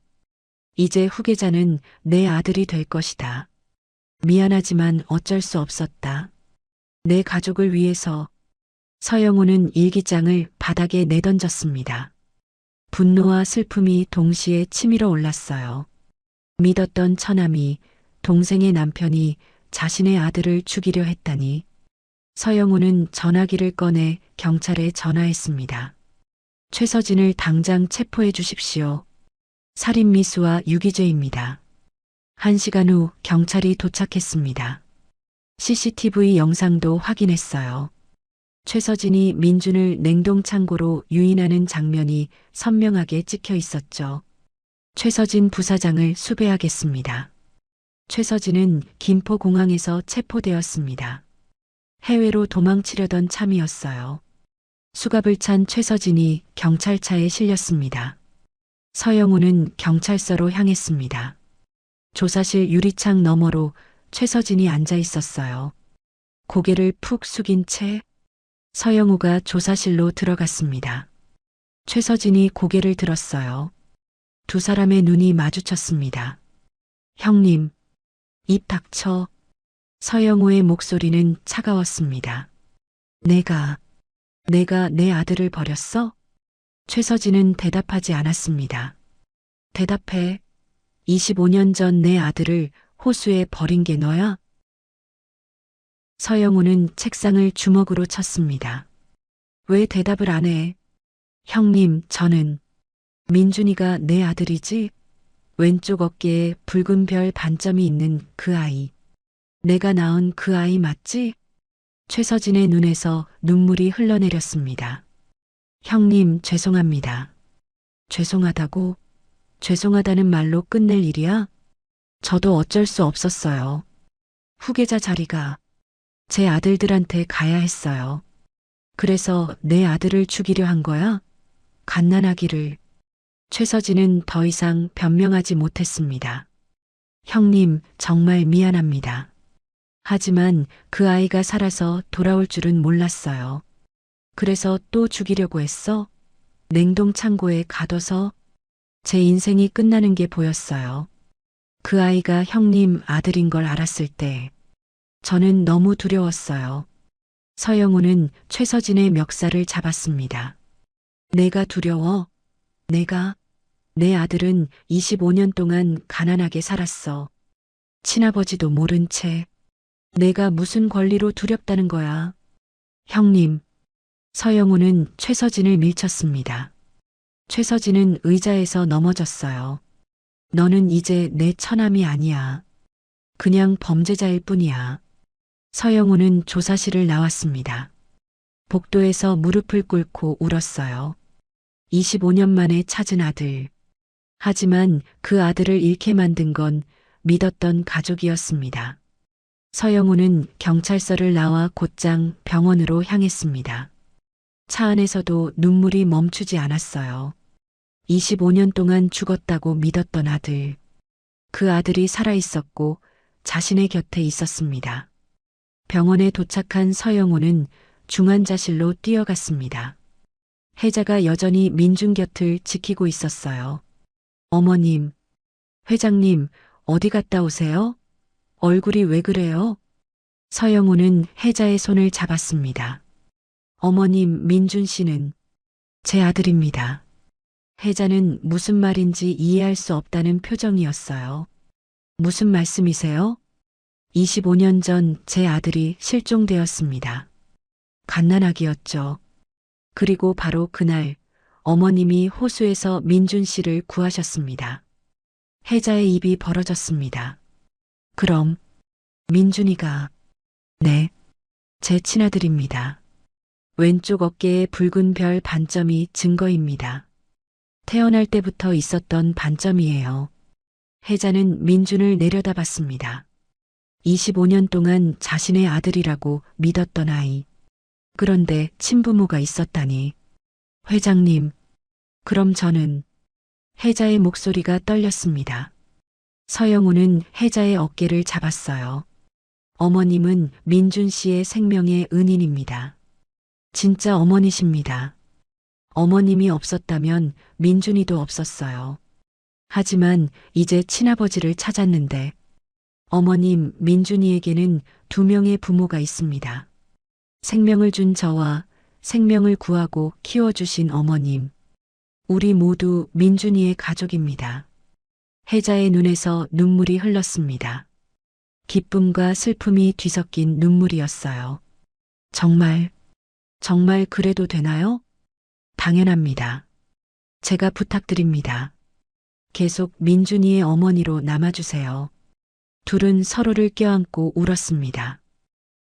[SPEAKER 2] 이제 후계자는 내 아들이 될 것이다. 미안하지만 어쩔 수 없었다. 내 가족을 위해서. 서영호는 일기장을 바닥에 내던졌습니다. 분노와 슬픔이 동시에 치밀어 올랐어요. 믿었던 처남이, 동생의 남편이 자신의 아들을 죽이려 했다니. 서영호는 전화기를 꺼내 경찰에 전화했습니다. 최서진을 당장 체포해 주십시오. 살인미수와 유기죄입니다. 1시간 후 경찰이 도착했습니다. CCTV 영상도 확인했어요. 최서진이 민준을 냉동창고로 유인하는 장면이 선명하게 찍혀 있었죠. 최서진 부사장을 수배하겠습니다. 최서진은 김포공항에서 체포되었습니다. 해외로 도망치려던 참이었어요. 수갑을 찬 최서진이 경찰차에 실렸습니다. 서영호는 경찰서로 향했습니다. 조사실 유리창 너머로 최서진이 앉아 있었어요. 고개를 푹 숙인 채 서영우가 조사실로 들어갔습니다. 최서진이 고개를 들었어요. 두 사람의 눈이 마주쳤습니다. 형님, 입 닥쳐. 서영우의 목소리는 차가웠습니다. 내가 내 아들을 버렸어? 최서진은 대답하지 않았습니다. 대답해. 25년 전 내 아들을 호수에 버린 게 너야? 서영우는 책상을 주먹으로 쳤습니다. 왜 대답을 안 해? 형님, 저는 민준이가 내 아들이지? 왼쪽 어깨에 붉은 별 반점이 있는 그 아이. 내가 낳은 그 아이 맞지? 최서진의 눈에서 눈물이 흘러내렸습니다. 형님, 죄송합니다. 죄송하다고? 죄송하다는 말로 끝낼 일이야? 저도 어쩔 수 없었어요. 후계자 자리가 제 아들들한테 가야 했어요. 그래서 내 아들을 죽이려 한 거야? 갓난아기를. 최서진은 더 이상 변명하지 못했습니다. 형님, 정말 미안합니다. 하지만 그 아이가 살아서 돌아올 줄은 몰랐어요. 그래서 또 죽이려고 했어? 냉동 창고에 가둬서? 제 인생이 끝나는 게 보였어요. 그 아이가 형님 아들인 걸 알았을 때 저는 너무 두려웠어요. 서영우는 최서진의 멱살을 잡았습니다. 내가 두려워? 내 아들은 25년 동안 가난하게 살았어. 친아버지도 모른 채. 내가 무슨 권리로 두렵다는 거야. 형님. 서영우는 최서진을 밀쳤습니다. 최서진은 의자에서 넘어졌어요. 너는 이제 내 처남이 아니야. 그냥 범죄자일 뿐이야. 서영우는 조사실을 나왔습니다. 복도에서 무릎을 꿇고 울었어요. 25년 만에 찾은 아들. 하지만 그 아들을 잃게 만든 건 믿었던 가족이었습니다. 서영우는 경찰서를 나와 곧장 병원으로 향했습니다. 차 안에서도 눈물이 멈추지 않았어요. 25년 동안 죽었다고 믿었던 아들. 그 아들이 살아있었고 자신의 곁에 있었습니다. 병원에 도착한 서영우는 중환자실로 뛰어갔습니다. 혜자가 여전히 민준 곁을 지키고 있었어요. 어머님, 회장님, 어디 갔다 오세요? 얼굴이 왜 그래요? 서영우는 혜자의 손을 잡았습니다. 어머님, 민준 씨는 제 아들입니다. 혜자는 무슨 말인지 이해할 수 없다는 표정이었어요. 무슨 말씀이세요? 25년 전 제 아들이 실종되었습니다. 갓난아기였죠. 그리고 바로 그날 어머님이 호수에서 민준 씨를 구하셨습니다. 혜자의 입이 벌어졌습니다. 그럼 민준이가 네, 제 친아들입니다. 왼쪽 어깨에 붉은 별 반점이 증거입니다. 태어날 때부터 있었던 반점이에요. 혜자는 민준을 내려다봤습니다. 25년 동안 자신의 아들이라고 믿었던 아이. 그런데 친부모가 있었다니. 회장님, 그럼 저는 혜자의 목소리가 떨렸습니다. 서영우는 혜자의 어깨를 잡았어요. 어머님은 민준 씨의 생명의 은인입니다. 진짜 어머니십니다. 어머님이 없었다면 민준이도 없었어요. 하지만 이제 친아버지를 찾았는데 어머님 민준이에게는 두 명의 부모가 있습니다. 생명을 준 저와 생명을 구하고 키워주신 어머님. 우리 모두 민준이의 가족입니다. 혜자의 눈에서 눈물이 흘렀습니다. 기쁨과 슬픔이 뒤섞인 눈물이었어요. 정말 그래도 되나요? 당연합니다. 제가 부탁드립니다. 계속 민준이의 어머니로 남아주세요. 둘은 서로를 껴안고 울었습니다.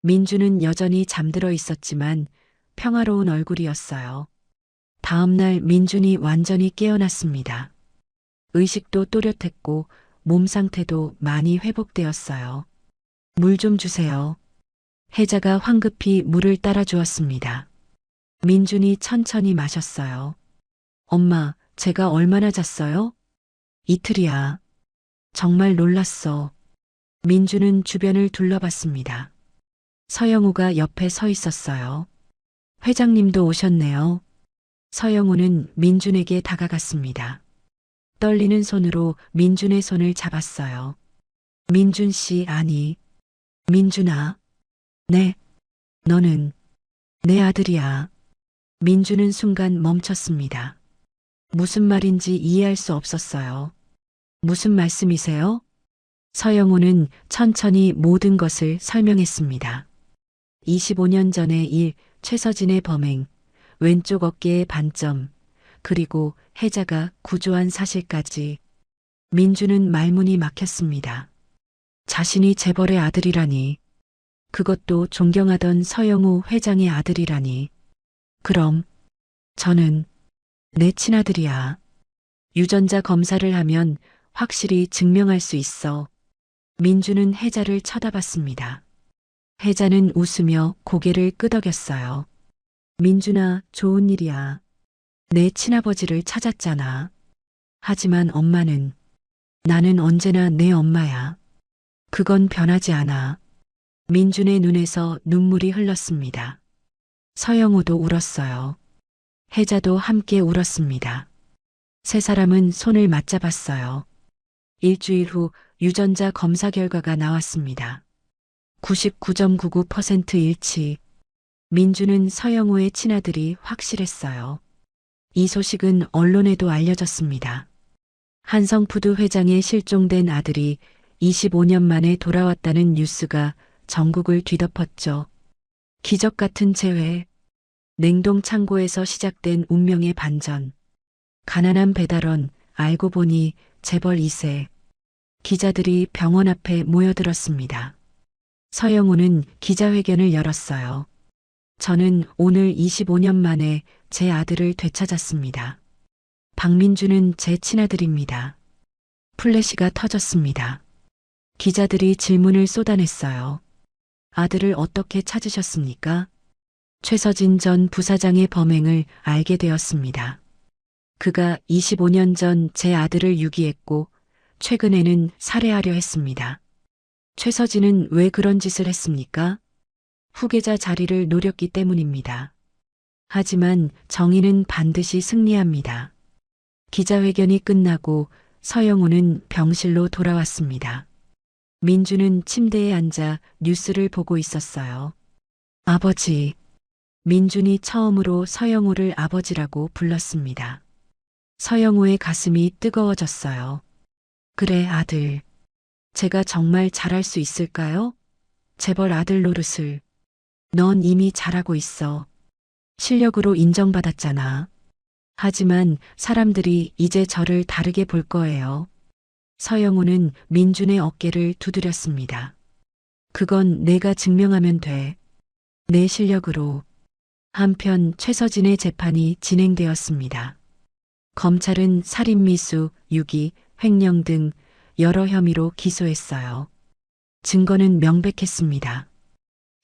[SPEAKER 2] 민준은 여전히 잠들어 있었지만 평화로운 얼굴이었어요. 다음 날 민준이 완전히 깨어났습니다. 의식도 또렷했고 몸 상태도 많이 회복되었어요. 물 좀 주세요. 혜자가 황급히 물을 따라 주었습니다. 민준이 천천히 마셨어요. 엄마, 제가 얼마나 잤어요? 이틀이야. 정말 놀랐어. 민준은 주변을 둘러봤습니다. 서영우가 옆에 서 있었어요. 회장님도 오셨네요. 서영우는 민준에게 다가갔습니다. 떨리는 손으로 민준의 손을 잡았어요. 민준 씨, 아니. 민준아. 네. 너는 내 아들이야. 민준은 순간 멈췄습니다. 무슨 말인지 이해할 수 없었어요. 무슨 말씀이세요? 서영우는 천천히 모든 것을 설명했습니다. 25년 전의 일, 최서진의 범행, 왼쪽 어깨의 반점, 그리고 혜자가 구조한 사실까지. 민주는 말문이 막혔습니다. 자신이 재벌의 아들이라니. 그것도 존경하던 서영우 회장의 아들이라니. 그럼 저는 내 친아들이야. 유전자 검사를 하면 확실히 증명할 수 있어. 민주는 혜자를 쳐다봤습니다. 혜자는 웃으며 고개를 끄덕였어요. 민준아, 좋은 일이야. 내 친아버지를 찾았잖아. 하지만 엄마는, 나는 언제나 내 엄마야. 그건 변하지 않아. 민준의 눈에서 눈물이 흘렀습니다. 서영우도 울었어요. 혜자도 함께 울었습니다. 세 사람은 손을 맞잡았어요. 일주일 후 유전자 검사 결과가 나왔습니다. 99.99% 일치. 민주는 서영우의 친아들이 확실했어요. 이 소식은 언론에도 알려졌습니다. 한성푸드 회장의 실종된 아들이 25년 만에 돌아왔다는 뉴스가 전국을 뒤덮었죠. 기적 같은 재회. 냉동 창고에서 시작된 운명의 반전. 가난한 배달원, 알고 보니 재벌 2세. 기자들이 병원 앞에 모여들었습니다. 서영우는 기자회견을 열었어요. 저는 오늘 25년 만에 제 아들을 되찾았습니다. 박민주는 제 친아들입니다. 플래시가 터졌습니다. 기자들이 질문을 쏟아냈어요. 아들을 어떻게 찾으셨습니까? 최서진 전 부사장의 범행을 알게 되었습니다. 그가 25년 전 제 아들을 유기했고 최근에는 살해하려 했습니다. 최서진은 왜 그런 짓을 했습니까? 후계자 자리를 노렸기 때문입니다. 하지만 정의는 반드시 승리합니다. 기자회견이 끝나고 서영우는 병실로 돌아왔습니다. 민주는 침대에 앉아 뉴스를 보고 있었어요. 아버지. 민준이 처음으로 서영우를 아버지라고 불렀습니다. 서영우의 가슴이 뜨거워졌어요. 그래, 아들. 제가 정말 잘할 수 있을까요? 재벌 아들 노릇을. 넌 이미 잘하고 있어. 실력으로 인정받았잖아. 하지만 사람들이 이제 저를 다르게 볼 거예요. 서영우는 민준의 어깨를 두드렸습니다. 그건 내가 증명하면 돼. 내 실력으로. 한편 최서진의 재판이 진행되었습니다. 검찰은 살인미수, 유기, 횡령 등 여러 혐의로 기소했어요. 증거는 명백했습니다.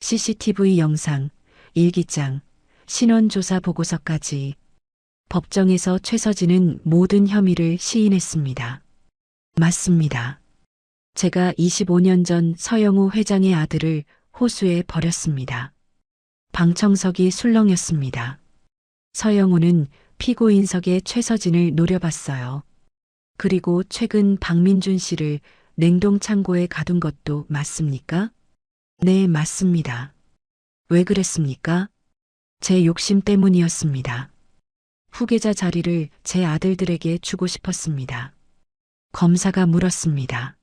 [SPEAKER 2] CCTV 영상, 일기장, 신원조사 보고서까지. 법정에서 최서진은 모든 혐의를 시인했습니다. 맞습니다. 제가 25년 전 서영우 회장의 아들을 호수에 버렸습니다. 방청석이 술렁였습니다. 서영우는 피고인석에 최서진을 노려봤어요. 그리고 최근 박민준 씨를 냉동 창고에 가둔 것도 맞습니까? 네, 맞습니다. 왜 그랬습니까? 제 욕심 때문이었습니다. 후계자 자리를 제 아들들에게 주고 싶었습니다. 검사가 물었습니다.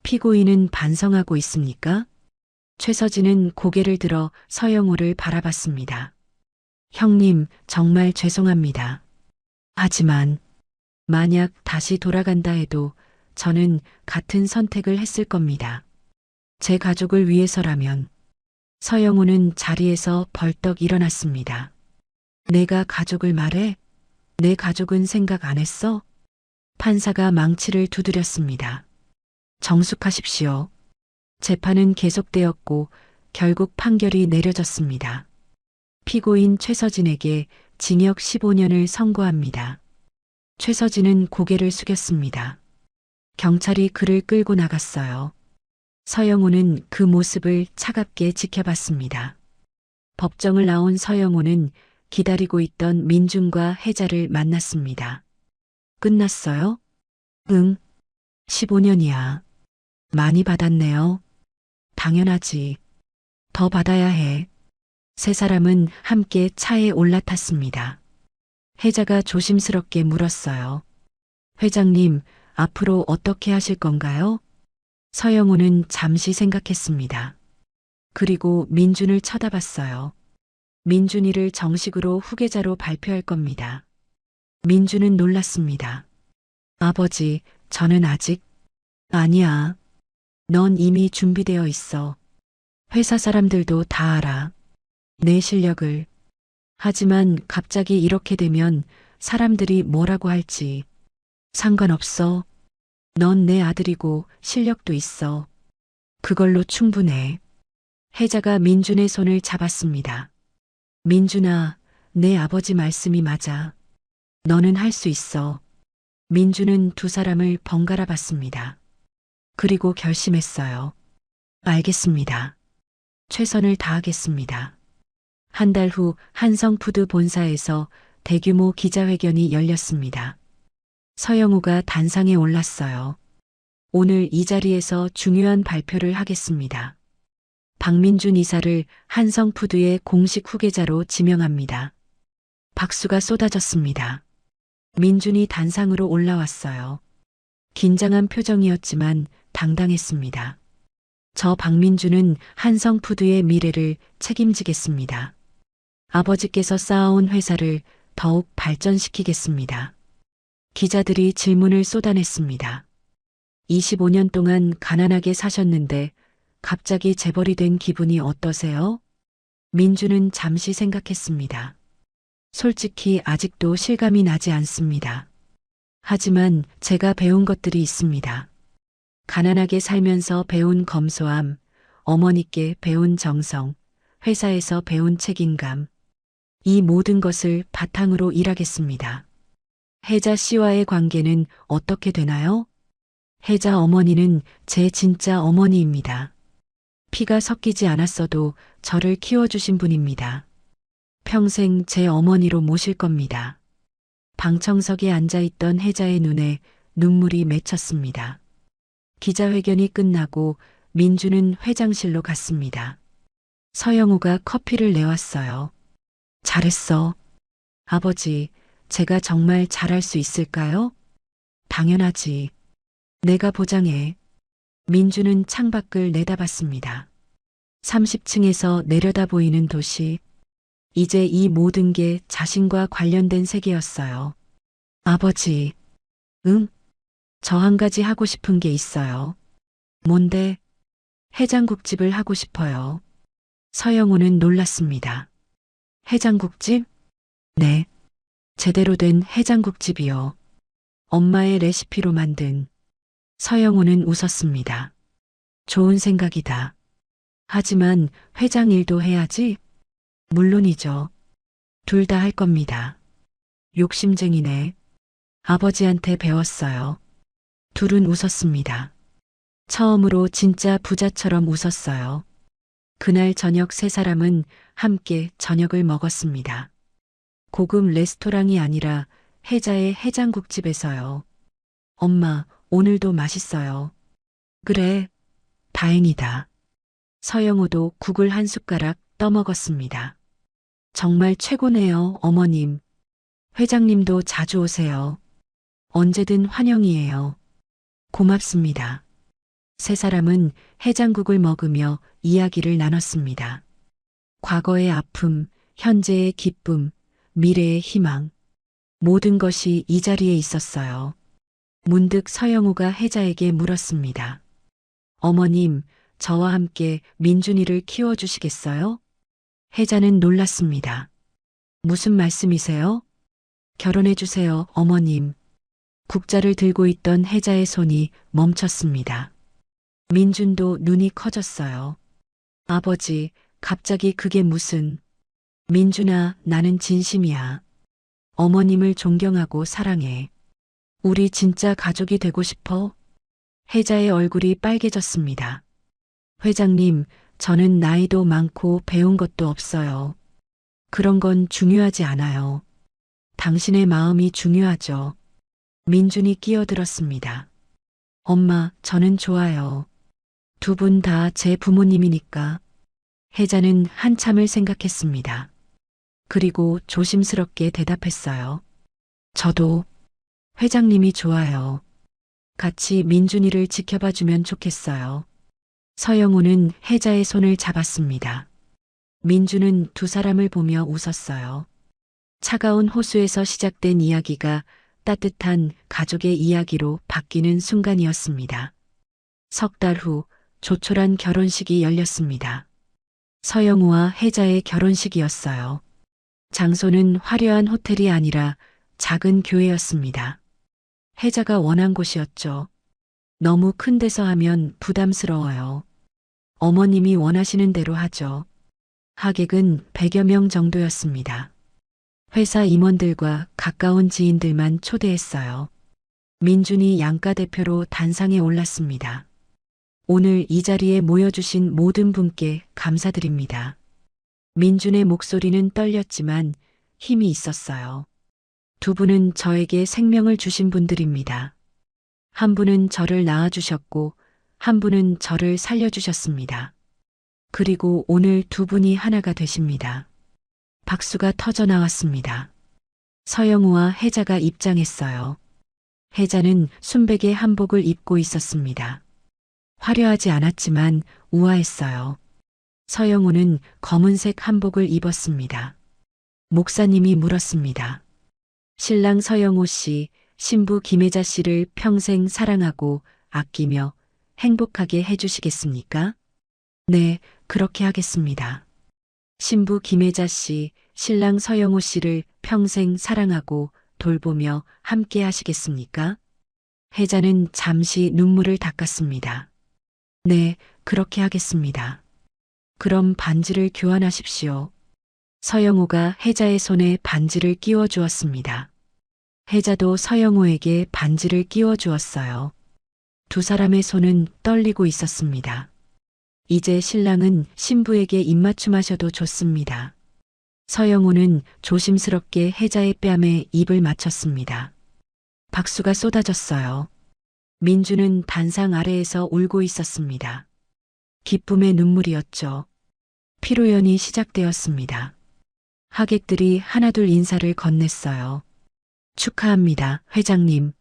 [SPEAKER 2] 피고인은 반성하고 있습니까? 최서진은 고개를 들어 서영우를 바라봤습니다. 형님, 정말 죄송합니다. 하지만 만약 다시 돌아간다 해도 저는 같은 선택을 했을 겁니다. 제 가족을 위해서라면. 서영우는 자리에서 벌떡 일어났습니다. 내가 가족을 말해? 내 가족은 생각 안 했어? 판사가 망치를 두드렸습니다. 정숙하십시오. 재판은 계속되었고 결국 판결이 내려졌습니다. 피고인 최서진에게 징역 15년을 선고합니다. 최서진은 고개를 숙였습니다. 경찰이 그를 끌고 나갔어요. 서영우는 그 모습을 차갑게 지켜봤습니다. 법정을 나온 서영호는 기다리고 있던 민준과 혜자를 만났습니다. 끝났어요? 응. 15년이야. 많이 받았네요. 당연하지. 더 받아야 해. 세 사람은 함께 차에 올라탔습니다. 혜자가 조심스럽게 물었어요. 회장님, 앞으로 어떻게 하실 건가요? 서영호는 잠시 생각했습니다. 그리고 민준을 쳐다봤어요. 민준이를 정식으로 후계자로 발표할 겁니다. 민준은 놀랐습니다. 아버지, 저는 아직... 아니야. 넌 이미 준비되어 있어. 회사 사람들도 다 알아. 내 실력을. 하지만 갑자기 이렇게 되면 사람들이 뭐라고 할지. 상관없어. 넌 내 아들이고 실력도 있어. 그걸로 충분해. 혜자가 민준의 손을 잡았습니다. 민준아, 내 아버지 말씀이 맞아. 너는 할 수 있어. 민준은 두 사람을 번갈아 봤습니다. 그리고 결심했어요. 알겠습니다. 최선을 다하겠습니다. 한 달 후 한성푸드 본사에서 대규모 기자회견이 열렸습니다. 서영우가 단상에 올랐어요. 오늘 이 자리에서 중요한 발표를 하겠습니다. 박민준 이사를 한성푸드의 공식 후계자로 지명합니다. 박수가 쏟아졌습니다. 민준이 단상으로 올라왔어요. 긴장한 표정이었지만 당당했습니다. 저 박민준은 한성푸드의 미래를 책임지겠습니다. 아버지께서 쌓아온 회사를 더욱 발전시키겠습니다. 기자들이 질문을 쏟아냈습니다. 25년 동안 가난하게 사셨는데 갑자기 재벌이 된 기분이 어떠세요? 민준은 잠시 생각했습니다. 솔직히 아직도 실감이 나지 않습니다. 하지만 제가 배운 것들이 있습니다. 가난하게 살면서 배운 검소함, 어머니께 배운 정성, 회사에서 배운 책임감. 이 모든 것을 바탕으로 일하겠습니다. 혜자 씨와의 관계는 어떻게 되나요? 혜자 어머니는 제 진짜 어머니입니다. 피가 섞이지 않았어도 저를 키워주신 분입니다. 평생 제 어머니로 모실 겁니다. 방청석에 앉아있던 혜자의 눈에 눈물이 맺혔습니다. 기자회견이 끝나고 민주는 회장실로 갔습니다. 서영우가 커피를 내왔어요. 잘했어. 아버지, 제가 정말 잘할 수 있을까요? 당연하지. 내가 보장해. 민주는 창밖을 내다봤습니다. 30층에서 내려다 보이는 도시. 이제 이 모든 게 자신과 관련된 세계였어요. 아버지, 응? 저 한 가지 하고 싶은 게 있어요. 뭔데? 해장국집을 하고 싶어요. 서영우는 놀랐습니다. 해장국집? 네. 제대로 된 해장국집이요. 엄마의 레시피로 만든. 서영우는 웃었습니다. 좋은 생각이다. 하지만 회장 일도 해야지? 물론이죠. 둘 다 할 겁니다. 욕심쟁이네. 아버지한테 배웠어요. 둘은 웃었습니다. 처음으로 진짜 부자처럼 웃었어요. 그날 저녁 세 사람은 함께 저녁을 먹었습니다. 고급 레스토랑이 아니라 혜자의 해장국집에서요. 엄마, 오늘도 맛있어요. 그래, 다행이다. 서영우도 국을 한 숟가락 떠먹었습니다. 정말 최고네요, 어머님. 회장님도 자주 오세요. 언제든 환영이에요. 고맙습니다. 세 사람은 해장국을 먹으며 이야기를 나눴습니다. 과거의 아픔, 현재의 기쁨, 미래의 희망. 모든 것이 이 자리에 있었어요. 문득 서영우가 혜자에게 물었습니다. 어머님, 저와 함께 민준이를 키워주시겠어요? 혜자는 놀랐습니다. 무슨 말씀이세요? 결혼해주세요, 어머님. 국자를 들고 있던 혜자의 손이 멈췄습니다. 민준도 눈이 커졌어요. 아버지, 갑자기 그게 무슨... 민준아, 나는 진심이야. 어머님을 존경하고 사랑해. 우리 진짜 가족이 되고 싶어? 혜자의 얼굴이 빨개졌습니다. 회장님, 저는 나이도 많고 배운 것도 없어요. 그런 건 중요하지 않아요. 당신의 마음이 중요하죠. 민준이 끼어들었습니다. 엄마, 저는 좋아요. 두 분 다 제 부모님이니까. 혜자는 한참을 생각했습니다. 그리고 조심스럽게 대답했어요. 저도 회장님이 좋아요. 같이 민준이를 지켜봐 주면 좋겠어요. 서영우는 혜자의 손을 잡았습니다. 민준은 두 사람을 보며 웃었어요. 차가운 호수에서 시작된 이야기가 따뜻한 가족의 이야기로 바뀌는 순간이었습니다. 석 달 후 조촐한 결혼식이 열렸습니다. 서영우와 혜자의 결혼식이었어요. 장소는 화려한 호텔이 아니라 작은 교회였습니다. 혜자가 원한 곳이었죠. 너무 큰 데서 하면 부담스러워요. 어머님이 원하시는 대로 하죠. 하객은 100여 명 정도였습니다. 회사 임원들과 가까운 지인들만 초대했어요. 민준이 양가 대표로 단상에 올랐습니다. 오늘 이 자리에 모여주신 모든 분께 감사드립니다. 민준의 목소리는 떨렸지만 힘이 있었어요. 두 분은 저에게 생명을 주신 분들입니다. 한 분은 저를 낳아주셨고 한 분은 저를 살려주셨습니다. 그리고 오늘 두 분이 하나가 되십니다. 박수가 터져 나왔습니다. 서영우와 혜자가 입장했어요. 혜자는 순백의 한복을 입고 있었습니다. 화려하지 않았지만 우아했어요. 서영우는 검은색 한복을 입었습니다. 목사님이 물었습니다. 신랑 서영우 씨, 신부 김혜자 씨를 평생 사랑하고 아끼며 행복하게 해주시겠습니까? 네, 그렇게 하겠습니다. 신부 김혜자 씨, 신랑 서영우 씨를 평생 사랑하고 돌보며 함께 하시겠습니까? 혜자는 잠시 눈물을 닦았습니다. 네, 그렇게 하겠습니다. 그럼 반지를 교환하십시오. 서영우가 혜자의 손에 반지를 끼워 주었습니다. 혜자도 서영우에게 반지를 끼워 주었어요. 두 사람의 손은 떨리고 있었습니다. 이제 신랑은 신부에게 입맞춤하셔도 좋습니다. 서영우는 조심스럽게 혜자의 뺨에 입을 맞췄습니다. 박수가 쏟아졌어요. 민주는 단상 아래에서 울고 있었습니다. 기쁨의 눈물이었죠. 피로연이 시작되었습니다. 하객들이 하나둘 인사를 건넸어요. 축하합니다, 회장님.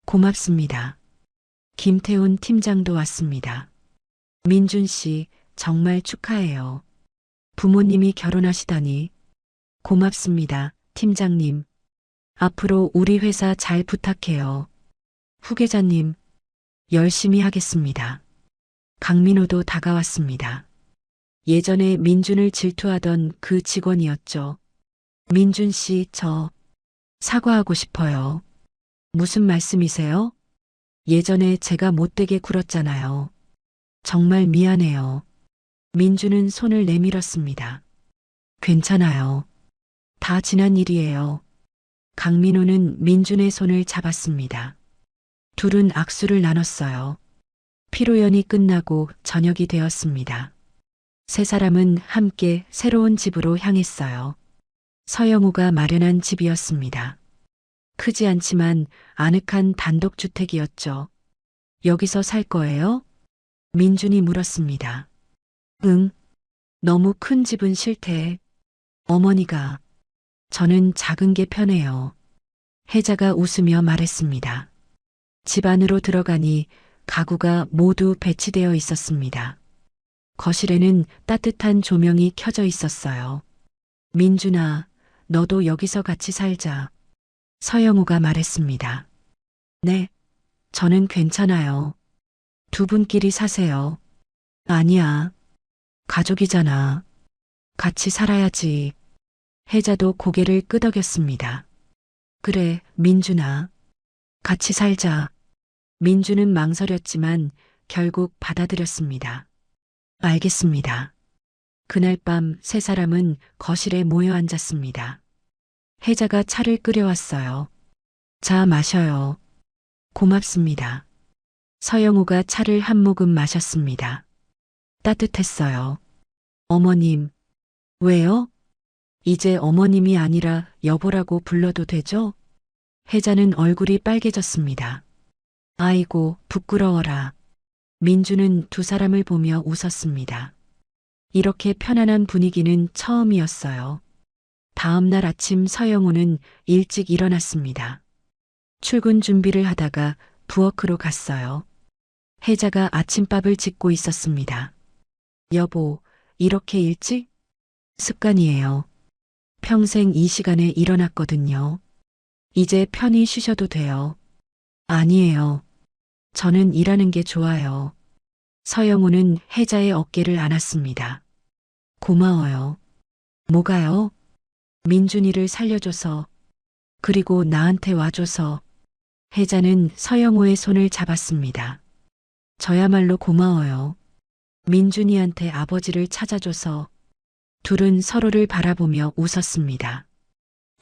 [SPEAKER 2] 고맙습니다. 김태훈 팀장도 왔습니다. 민준 씨, 정말 축하해요. 부모님이 결혼하시다니. 고맙습니다, 팀장님. 앞으로 우리 회사 잘 부탁해요. 후계자님, 열심히 하겠습니다. 강민호도 다가왔습니다. 예전에 민준을 질투하던 그 직원이었죠. 민준 씨, 저 사과하고 싶어요. 무슨 말씀이세요? 예전에 제가 못되게 굴었잖아요. 정말 미안해요. 민준은 손을 내밀었습니다. 괜찮아요. 다 지난 일이에요. 강민호는 민준의 손을 잡았습니다. 둘은 악수를 나눴어요. 피로연이 끝나고 저녁이 되었습니다. 세 사람은 함께 새로운 집으로 향했어요. 서영우가 마련한 집이었습니다. 크지 않지만 아늑한 단독주택이었죠. 여기서 살 거예요? 민준이 물었습니다. 응. 너무 큰 집은 싫대. 어머니가. 저는 작은 게 편해요. 혜자가 웃으며 말했습니다. 집 안으로 들어가니 가구가 모두 배치되어 있었습니다. 거실에는 따뜻한 조명이 켜져 있었어요. 민준아, 너도 여기서 같이 살자. 서영우가 말했습니다. 네, 저는 괜찮아요. 두 분끼리 사세요. 아니야. 가족이잖아. 같이 살아야지. 혜자도 고개를 끄덕였습니다. 그래, 민준아. 같이 살자. 민준은 망설였지만 결국 받아들였습니다. 알겠습니다. 그날 밤 세 사람은 거실에 모여 앉았습니다. 혜자가 차를 끓여왔어요. 자, 마셔요. 고맙습니다. 서영우가 차를 한 모금 마셨습니다. 따뜻했어요. 어머님, 왜요? 이제 어머님이 아니라 여보라고 불러도 되죠? 혜자는 얼굴이 빨개졌습니다. 아이고, 부끄러워라. 민주는 두 사람을 보며 웃었습니다. 이렇게 편안한 분위기는 처음이었어요. 다음 날 아침 서영우는 일찍 일어났습니다. 출근 준비를 하다가 부엌으로 갔어요. 혜자가 아침밥을 짓고 있었습니다. 여보, 이렇게 일찍? 습관이에요. 평생 이 시간에 일어났거든요. 이제 편히 쉬셔도 돼요. 아니에요. 저는 일하는 게 좋아요. 서영우는 혜자의 어깨를 안았습니다. 고마워요. 뭐가요? 민준이를 살려줘서, 그리고 나한테 와줘서. 혜자는 서영우의 손을 잡았습니다. 저야말로 고마워요. 민준이한테 아버지를 찾아줘서. 둘은 서로를 바라보며 웃었습니다.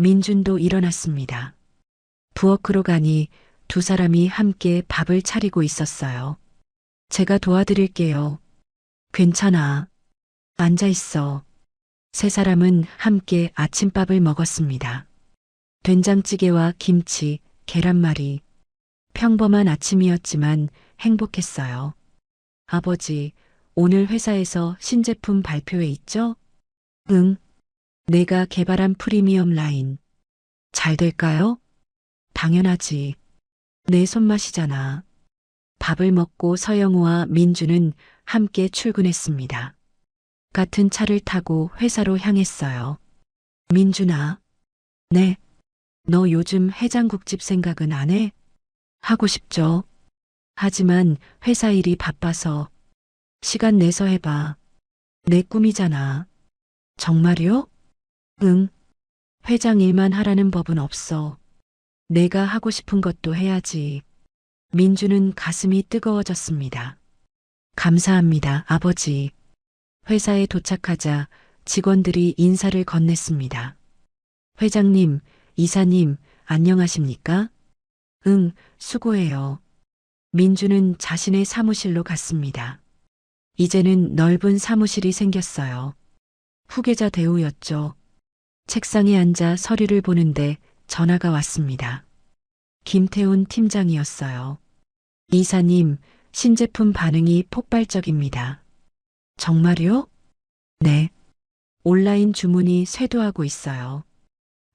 [SPEAKER 2] 민준도 일어났습니다. 부엌으로 가니 두 사람이 함께 밥을 차리고 있었어요. 제가 도와드릴게요. 괜찮아. 앉아 있어. 세 사람은 함께 아침밥을 먹었습니다. 된장찌개와 김치, 계란말이. 평범한 아침이었지만 행복했어요. 아버지, 오늘 회사에서 신제품 발표회 있죠? 응. 내가 개발한 프리미엄 라인. 잘 될까요? 당연하지. 내 손맛이잖아. 밥을 먹고 서영우와 민주는 함께 출근했습니다. 같은 차를 타고 회사로 향했어요. 민준아. 네. 너 요즘 해장국집 생각은 안 해? 하고 싶죠. 하지만 회사 일이 바빠서. 시간 내서 해봐. 내 꿈이잖아. 정말요? 응. 회장 일만 하라는 법은 없어. 내가 하고 싶은 것도 해야지. 민주는 가슴이 뜨거워졌습니다. 감사합니다, 아버지. 회사에 도착하자 직원들이 인사를 건넸습니다. 회장님, 이사님, 안녕하십니까? 응, 수고해요. 민주는 자신의 사무실로 갔습니다. 이제는 넓은 사무실이 생겼어요. 후계자 대우였죠. 책상에 앉아 서류를 보는데 전화가 왔습니다. 김태훈 팀장이었어요. 이사님, 신제품 반응이 폭발적입니다. 정말요? 네. 온라인 주문이 쇄도하고 있어요.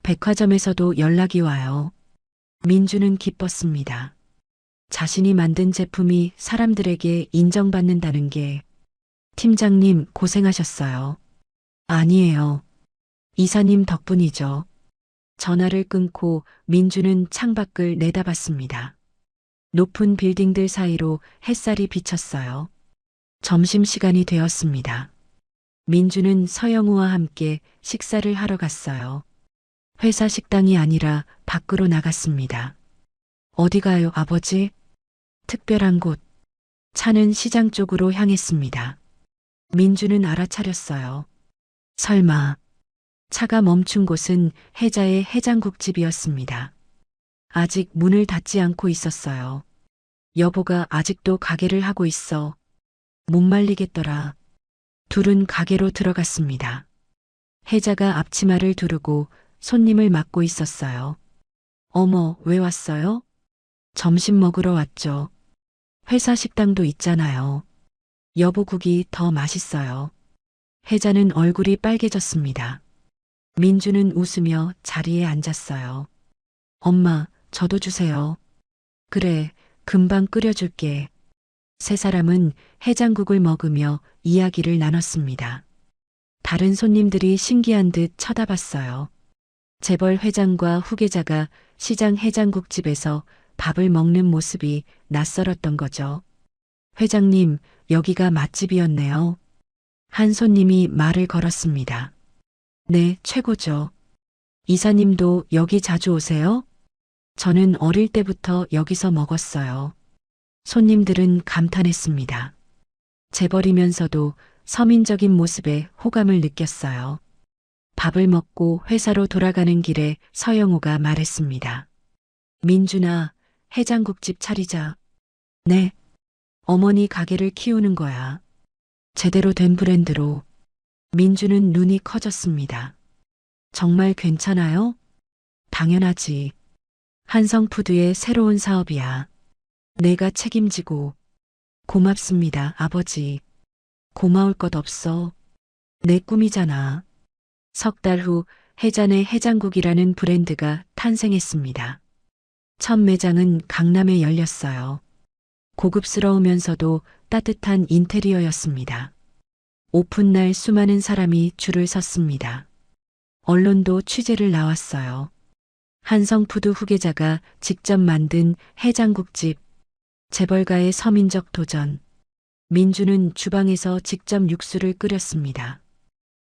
[SPEAKER 2] 백화점에서도 연락이 와요. 민주는 기뻤습니다. 자신이 만든 제품이 사람들에게 인정받는다는 게. 팀장님 고생하셨어요. 아니에요. 이사님 덕분이죠. 전화를 끊고 민주는 창밖을 내다봤습니다. 높은 빌딩들 사이로 햇살이 비쳤어요. 점심시간이 되었습니다. 민주는 서영우와 함께 식사를 하러 갔어요. 회사 식당이 아니라 밖으로 나갔습니다. 어디 가요, 아버지? 특별한 곳. 차는 시장 쪽으로 향했습니다. 민주는 알아차렸어요. 설마. 차가 멈춘 곳은 혜자의 해장국집이었습니다. 아직 문을 닫지 않고 있었어요. 여보가 아직도 가게를 하고 있어. 못 말리겠더라. 둘은 가게로 들어갔습니다. 혜자가 앞치마를 두르고 손님을 맞고 있었어요. 어머, 왜 왔어요? 점심 먹으러 왔죠. 회사 식당도 있잖아요. 여보 국이 더 맛있어요. 혜자는 얼굴이 빨개졌습니다. 민주는 웃으며 자리에 앉았어요. 엄마, 저도 주세요. 그래, 금방 끓여줄게. 세 사람은 해장국을 먹으며 이야기를 나눴습니다. 다른 손님들이 신기한 듯 쳐다봤어요. 재벌 회장과 후계자가 시장 해장국집에서 밥을 먹는 모습이 낯설었던 거죠. 회장님, 여기가 맛집이었네요. 한 손님이 말을 걸었습니다. 네, 최고죠. 이사님도 여기 자주 오세요? 저는 어릴 때부터 여기서 먹었어요. 손님들은 감탄했습니다. 재벌이면서도 서민적인 모습에 호감을 느꼈어요. 밥을 먹고 회사로 돌아가는 길에 서영우가 말했습니다. 민준아, 해장국집 차리자. 네. 어머니 가게를 키우는 거야. 제대로 된 브랜드로. 민주는 눈이 커졌습니다. 정말 괜찮아요? 당연하지. 한성푸드의 새로운 사업이야. 내가 책임지고. 고맙습니다, 아버지. 고마울 것 없어. 내 꿈이잖아. 석 달 후 해잔의 해장국이라는 브랜드가 탄생했습니다. 첫 매장은 강남에 열렸어요. 고급스러우면서도 따뜻한 인테리어였습니다. 오픈날 수많은 사람이 줄을 섰습니다. 언론도 취재를 나왔어요. 한성푸드 후계자가 직접 만든 해장국집, 재벌가의 서민적 도전. 민주는 주방에서 직접 육수를 끓였습니다.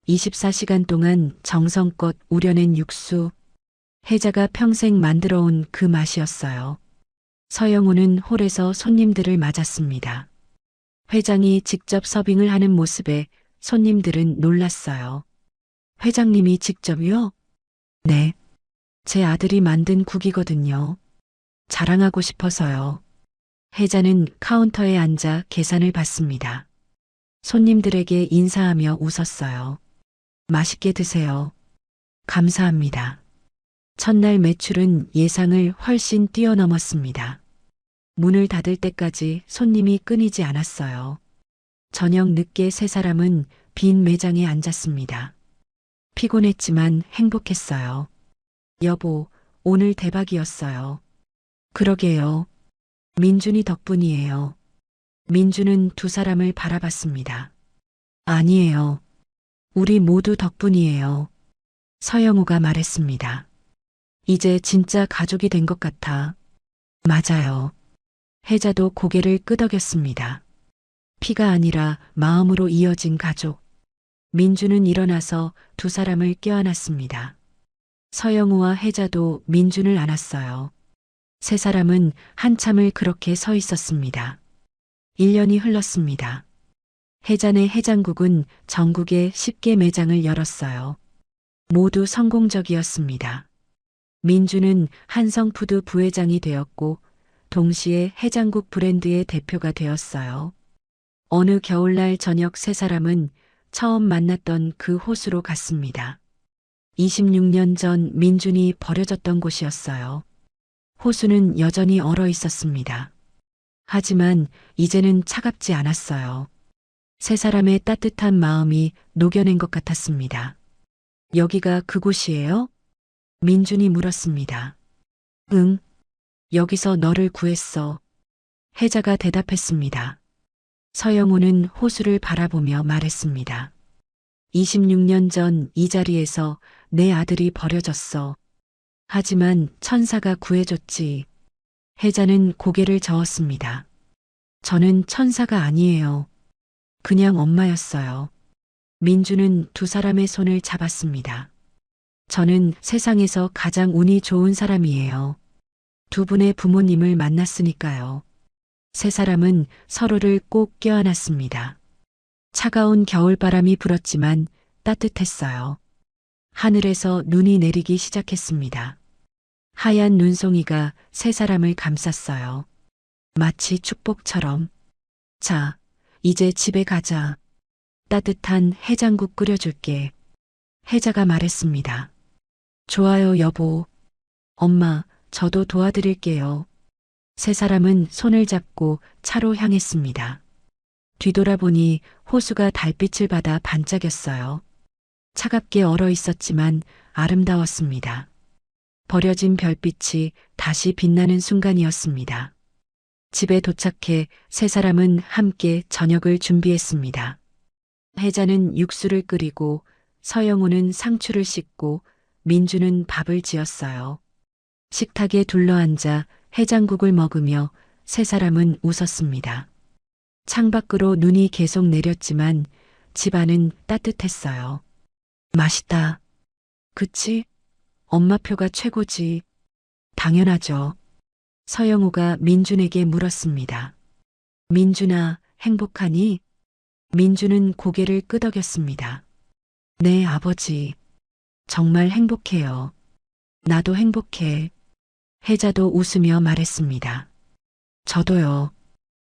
[SPEAKER 2] 24시간 동안 정성껏 우려낸 육수. 해자가 평생 만들어온 그 맛이었어요. 서영우는 홀에서 손님들을 맞았습니다. 회장이 직접 서빙을 하는 모습에 손님들은 놀랐어요. 회장님이 직접요? 네. 제 아들이 만든 국이거든요. 자랑하고 싶어서요. 해자는 카운터에 앉아 계산을 받습니다. 손님들에게 인사하며 웃었어요. 맛있게 드세요. 감사합니다. 첫날 매출은 예상을 훨씬 뛰어넘었습니다. 문을 닫을 때까지 손님이 끊이지 않았어요. 저녁 늦게 세 사람은 빈 매장에 앉았습니다. 피곤했지만 행복했어요. 여보, 오늘 대박이었어요. 그러게요. 민준이 덕분이에요. 민주는 두 사람을 바라봤습니다. 아니에요. 우리 모두 덕분이에요. 서영우가 말했습니다. 이제 진짜 가족이 된 것 같아. 맞아요. 해자도 고개를 끄덕였습니다. 피가 아니라 마음으로 이어진 가족. 민주는 일어나서 두 사람을 껴안았습니다. 서영우와 해자도 민준을 안았어요. 세 사람은 한참을 그렇게 서 있었습니다. 1년이 흘렀습니다. 해잔의 해장국은 전국에 10개 매장을 열었어요. 모두 성공적이었습니다. 민주는 한성푸드 부회장이 되었고 동시에 해장국 브랜드의 대표가 되었어요. 어느 겨울날 저녁 세 사람은 처음 만났던 그 호수로 갔습니다. 26년 전 민준이 버려졌던 곳이었어요. 호수는 여전히 얼어 있었습니다. 하지만 이제는 차갑지 않았어요. 세 사람의 따뜻한 마음이 녹여낸 것 같았습니다. 여기가 그곳이에요? 민준이 물었습니다. 응, 여기서 너를 구했어. 해자가 대답했습니다. 서영우는 호수를 바라보며 말했습니다. 26년 전 이 자리에서 내 아들이 버려졌어. 하지만 천사가 구해줬지. 해자는 고개를 저었습니다. 저는 천사가 아니에요. 그냥 엄마였어요. 민주는 두 사람의 손을 잡았습니다. 저는 세상에서 가장 운이 좋은 사람이에요. 두 분의 부모님을 만났으니까요. 세 사람은 서로를 꼭 껴안았습니다. 차가운 겨울바람이 불었지만 따뜻했어요. 하늘에서 눈이 내리기 시작했습니다. 하얀 눈송이가 세 사람을 감쌌어요. 마치 축복처럼. 자, 이제 집에 가자. 따뜻한 해장국 끓여줄게. 해자가 말했습니다. 좋아요, 여보. 엄마, 저도 도와드릴게요. 세 사람은 손을 잡고 차로 향했습니다. 뒤돌아보니 호수가 달빛을 받아 반짝였어요. 차갑게 얼어 있었지만 아름다웠습니다. 버려진 별빛이 다시 빛나는 순간이었습니다. 집에 도착해 세 사람은 함께 저녁을 준비했습니다. 해자는 육수를 끓이고 서영우는 상추를 씻고 민주는 밥을 지었어요. 식탁에 둘러앉아 해장국을 먹으며 세 사람은 웃었습니다. 창밖으로 눈이 계속 내렸지만 집안은 따뜻했어요. 맛있다. 그치? 엄마표가 최고지. 당연하죠. 서영우가 민준에게 물었습니다. 민준아, 행복하니? 민준은 고개를 끄덕였습니다. 네, 아버지. 정말 행복해요. 나도 행복해. 해자도 웃으며 말했습니다. 저도요.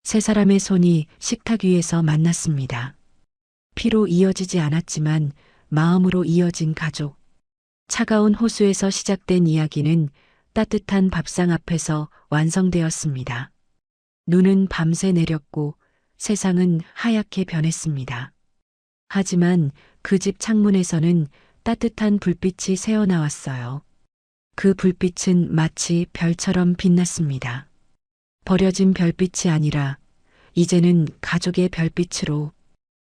[SPEAKER 2] 세 사람의 손이 식탁 위에서 만났습니다. 피로 이어지지 않았지만 마음으로 이어진 가족. 차가운 호수에서 시작된 이야기는 따뜻한 밥상 앞에서 완성되었습니다. 눈은 밤새 내렸고 세상은 하얗게 변했습니다. 하지만 그 집 창문에서는 따뜻한 불빛이 새어나왔어요. 그 불빛은 마치 별처럼 빛났습니다. 버려진 별빛이 아니라 이제는 가족의 별빛으로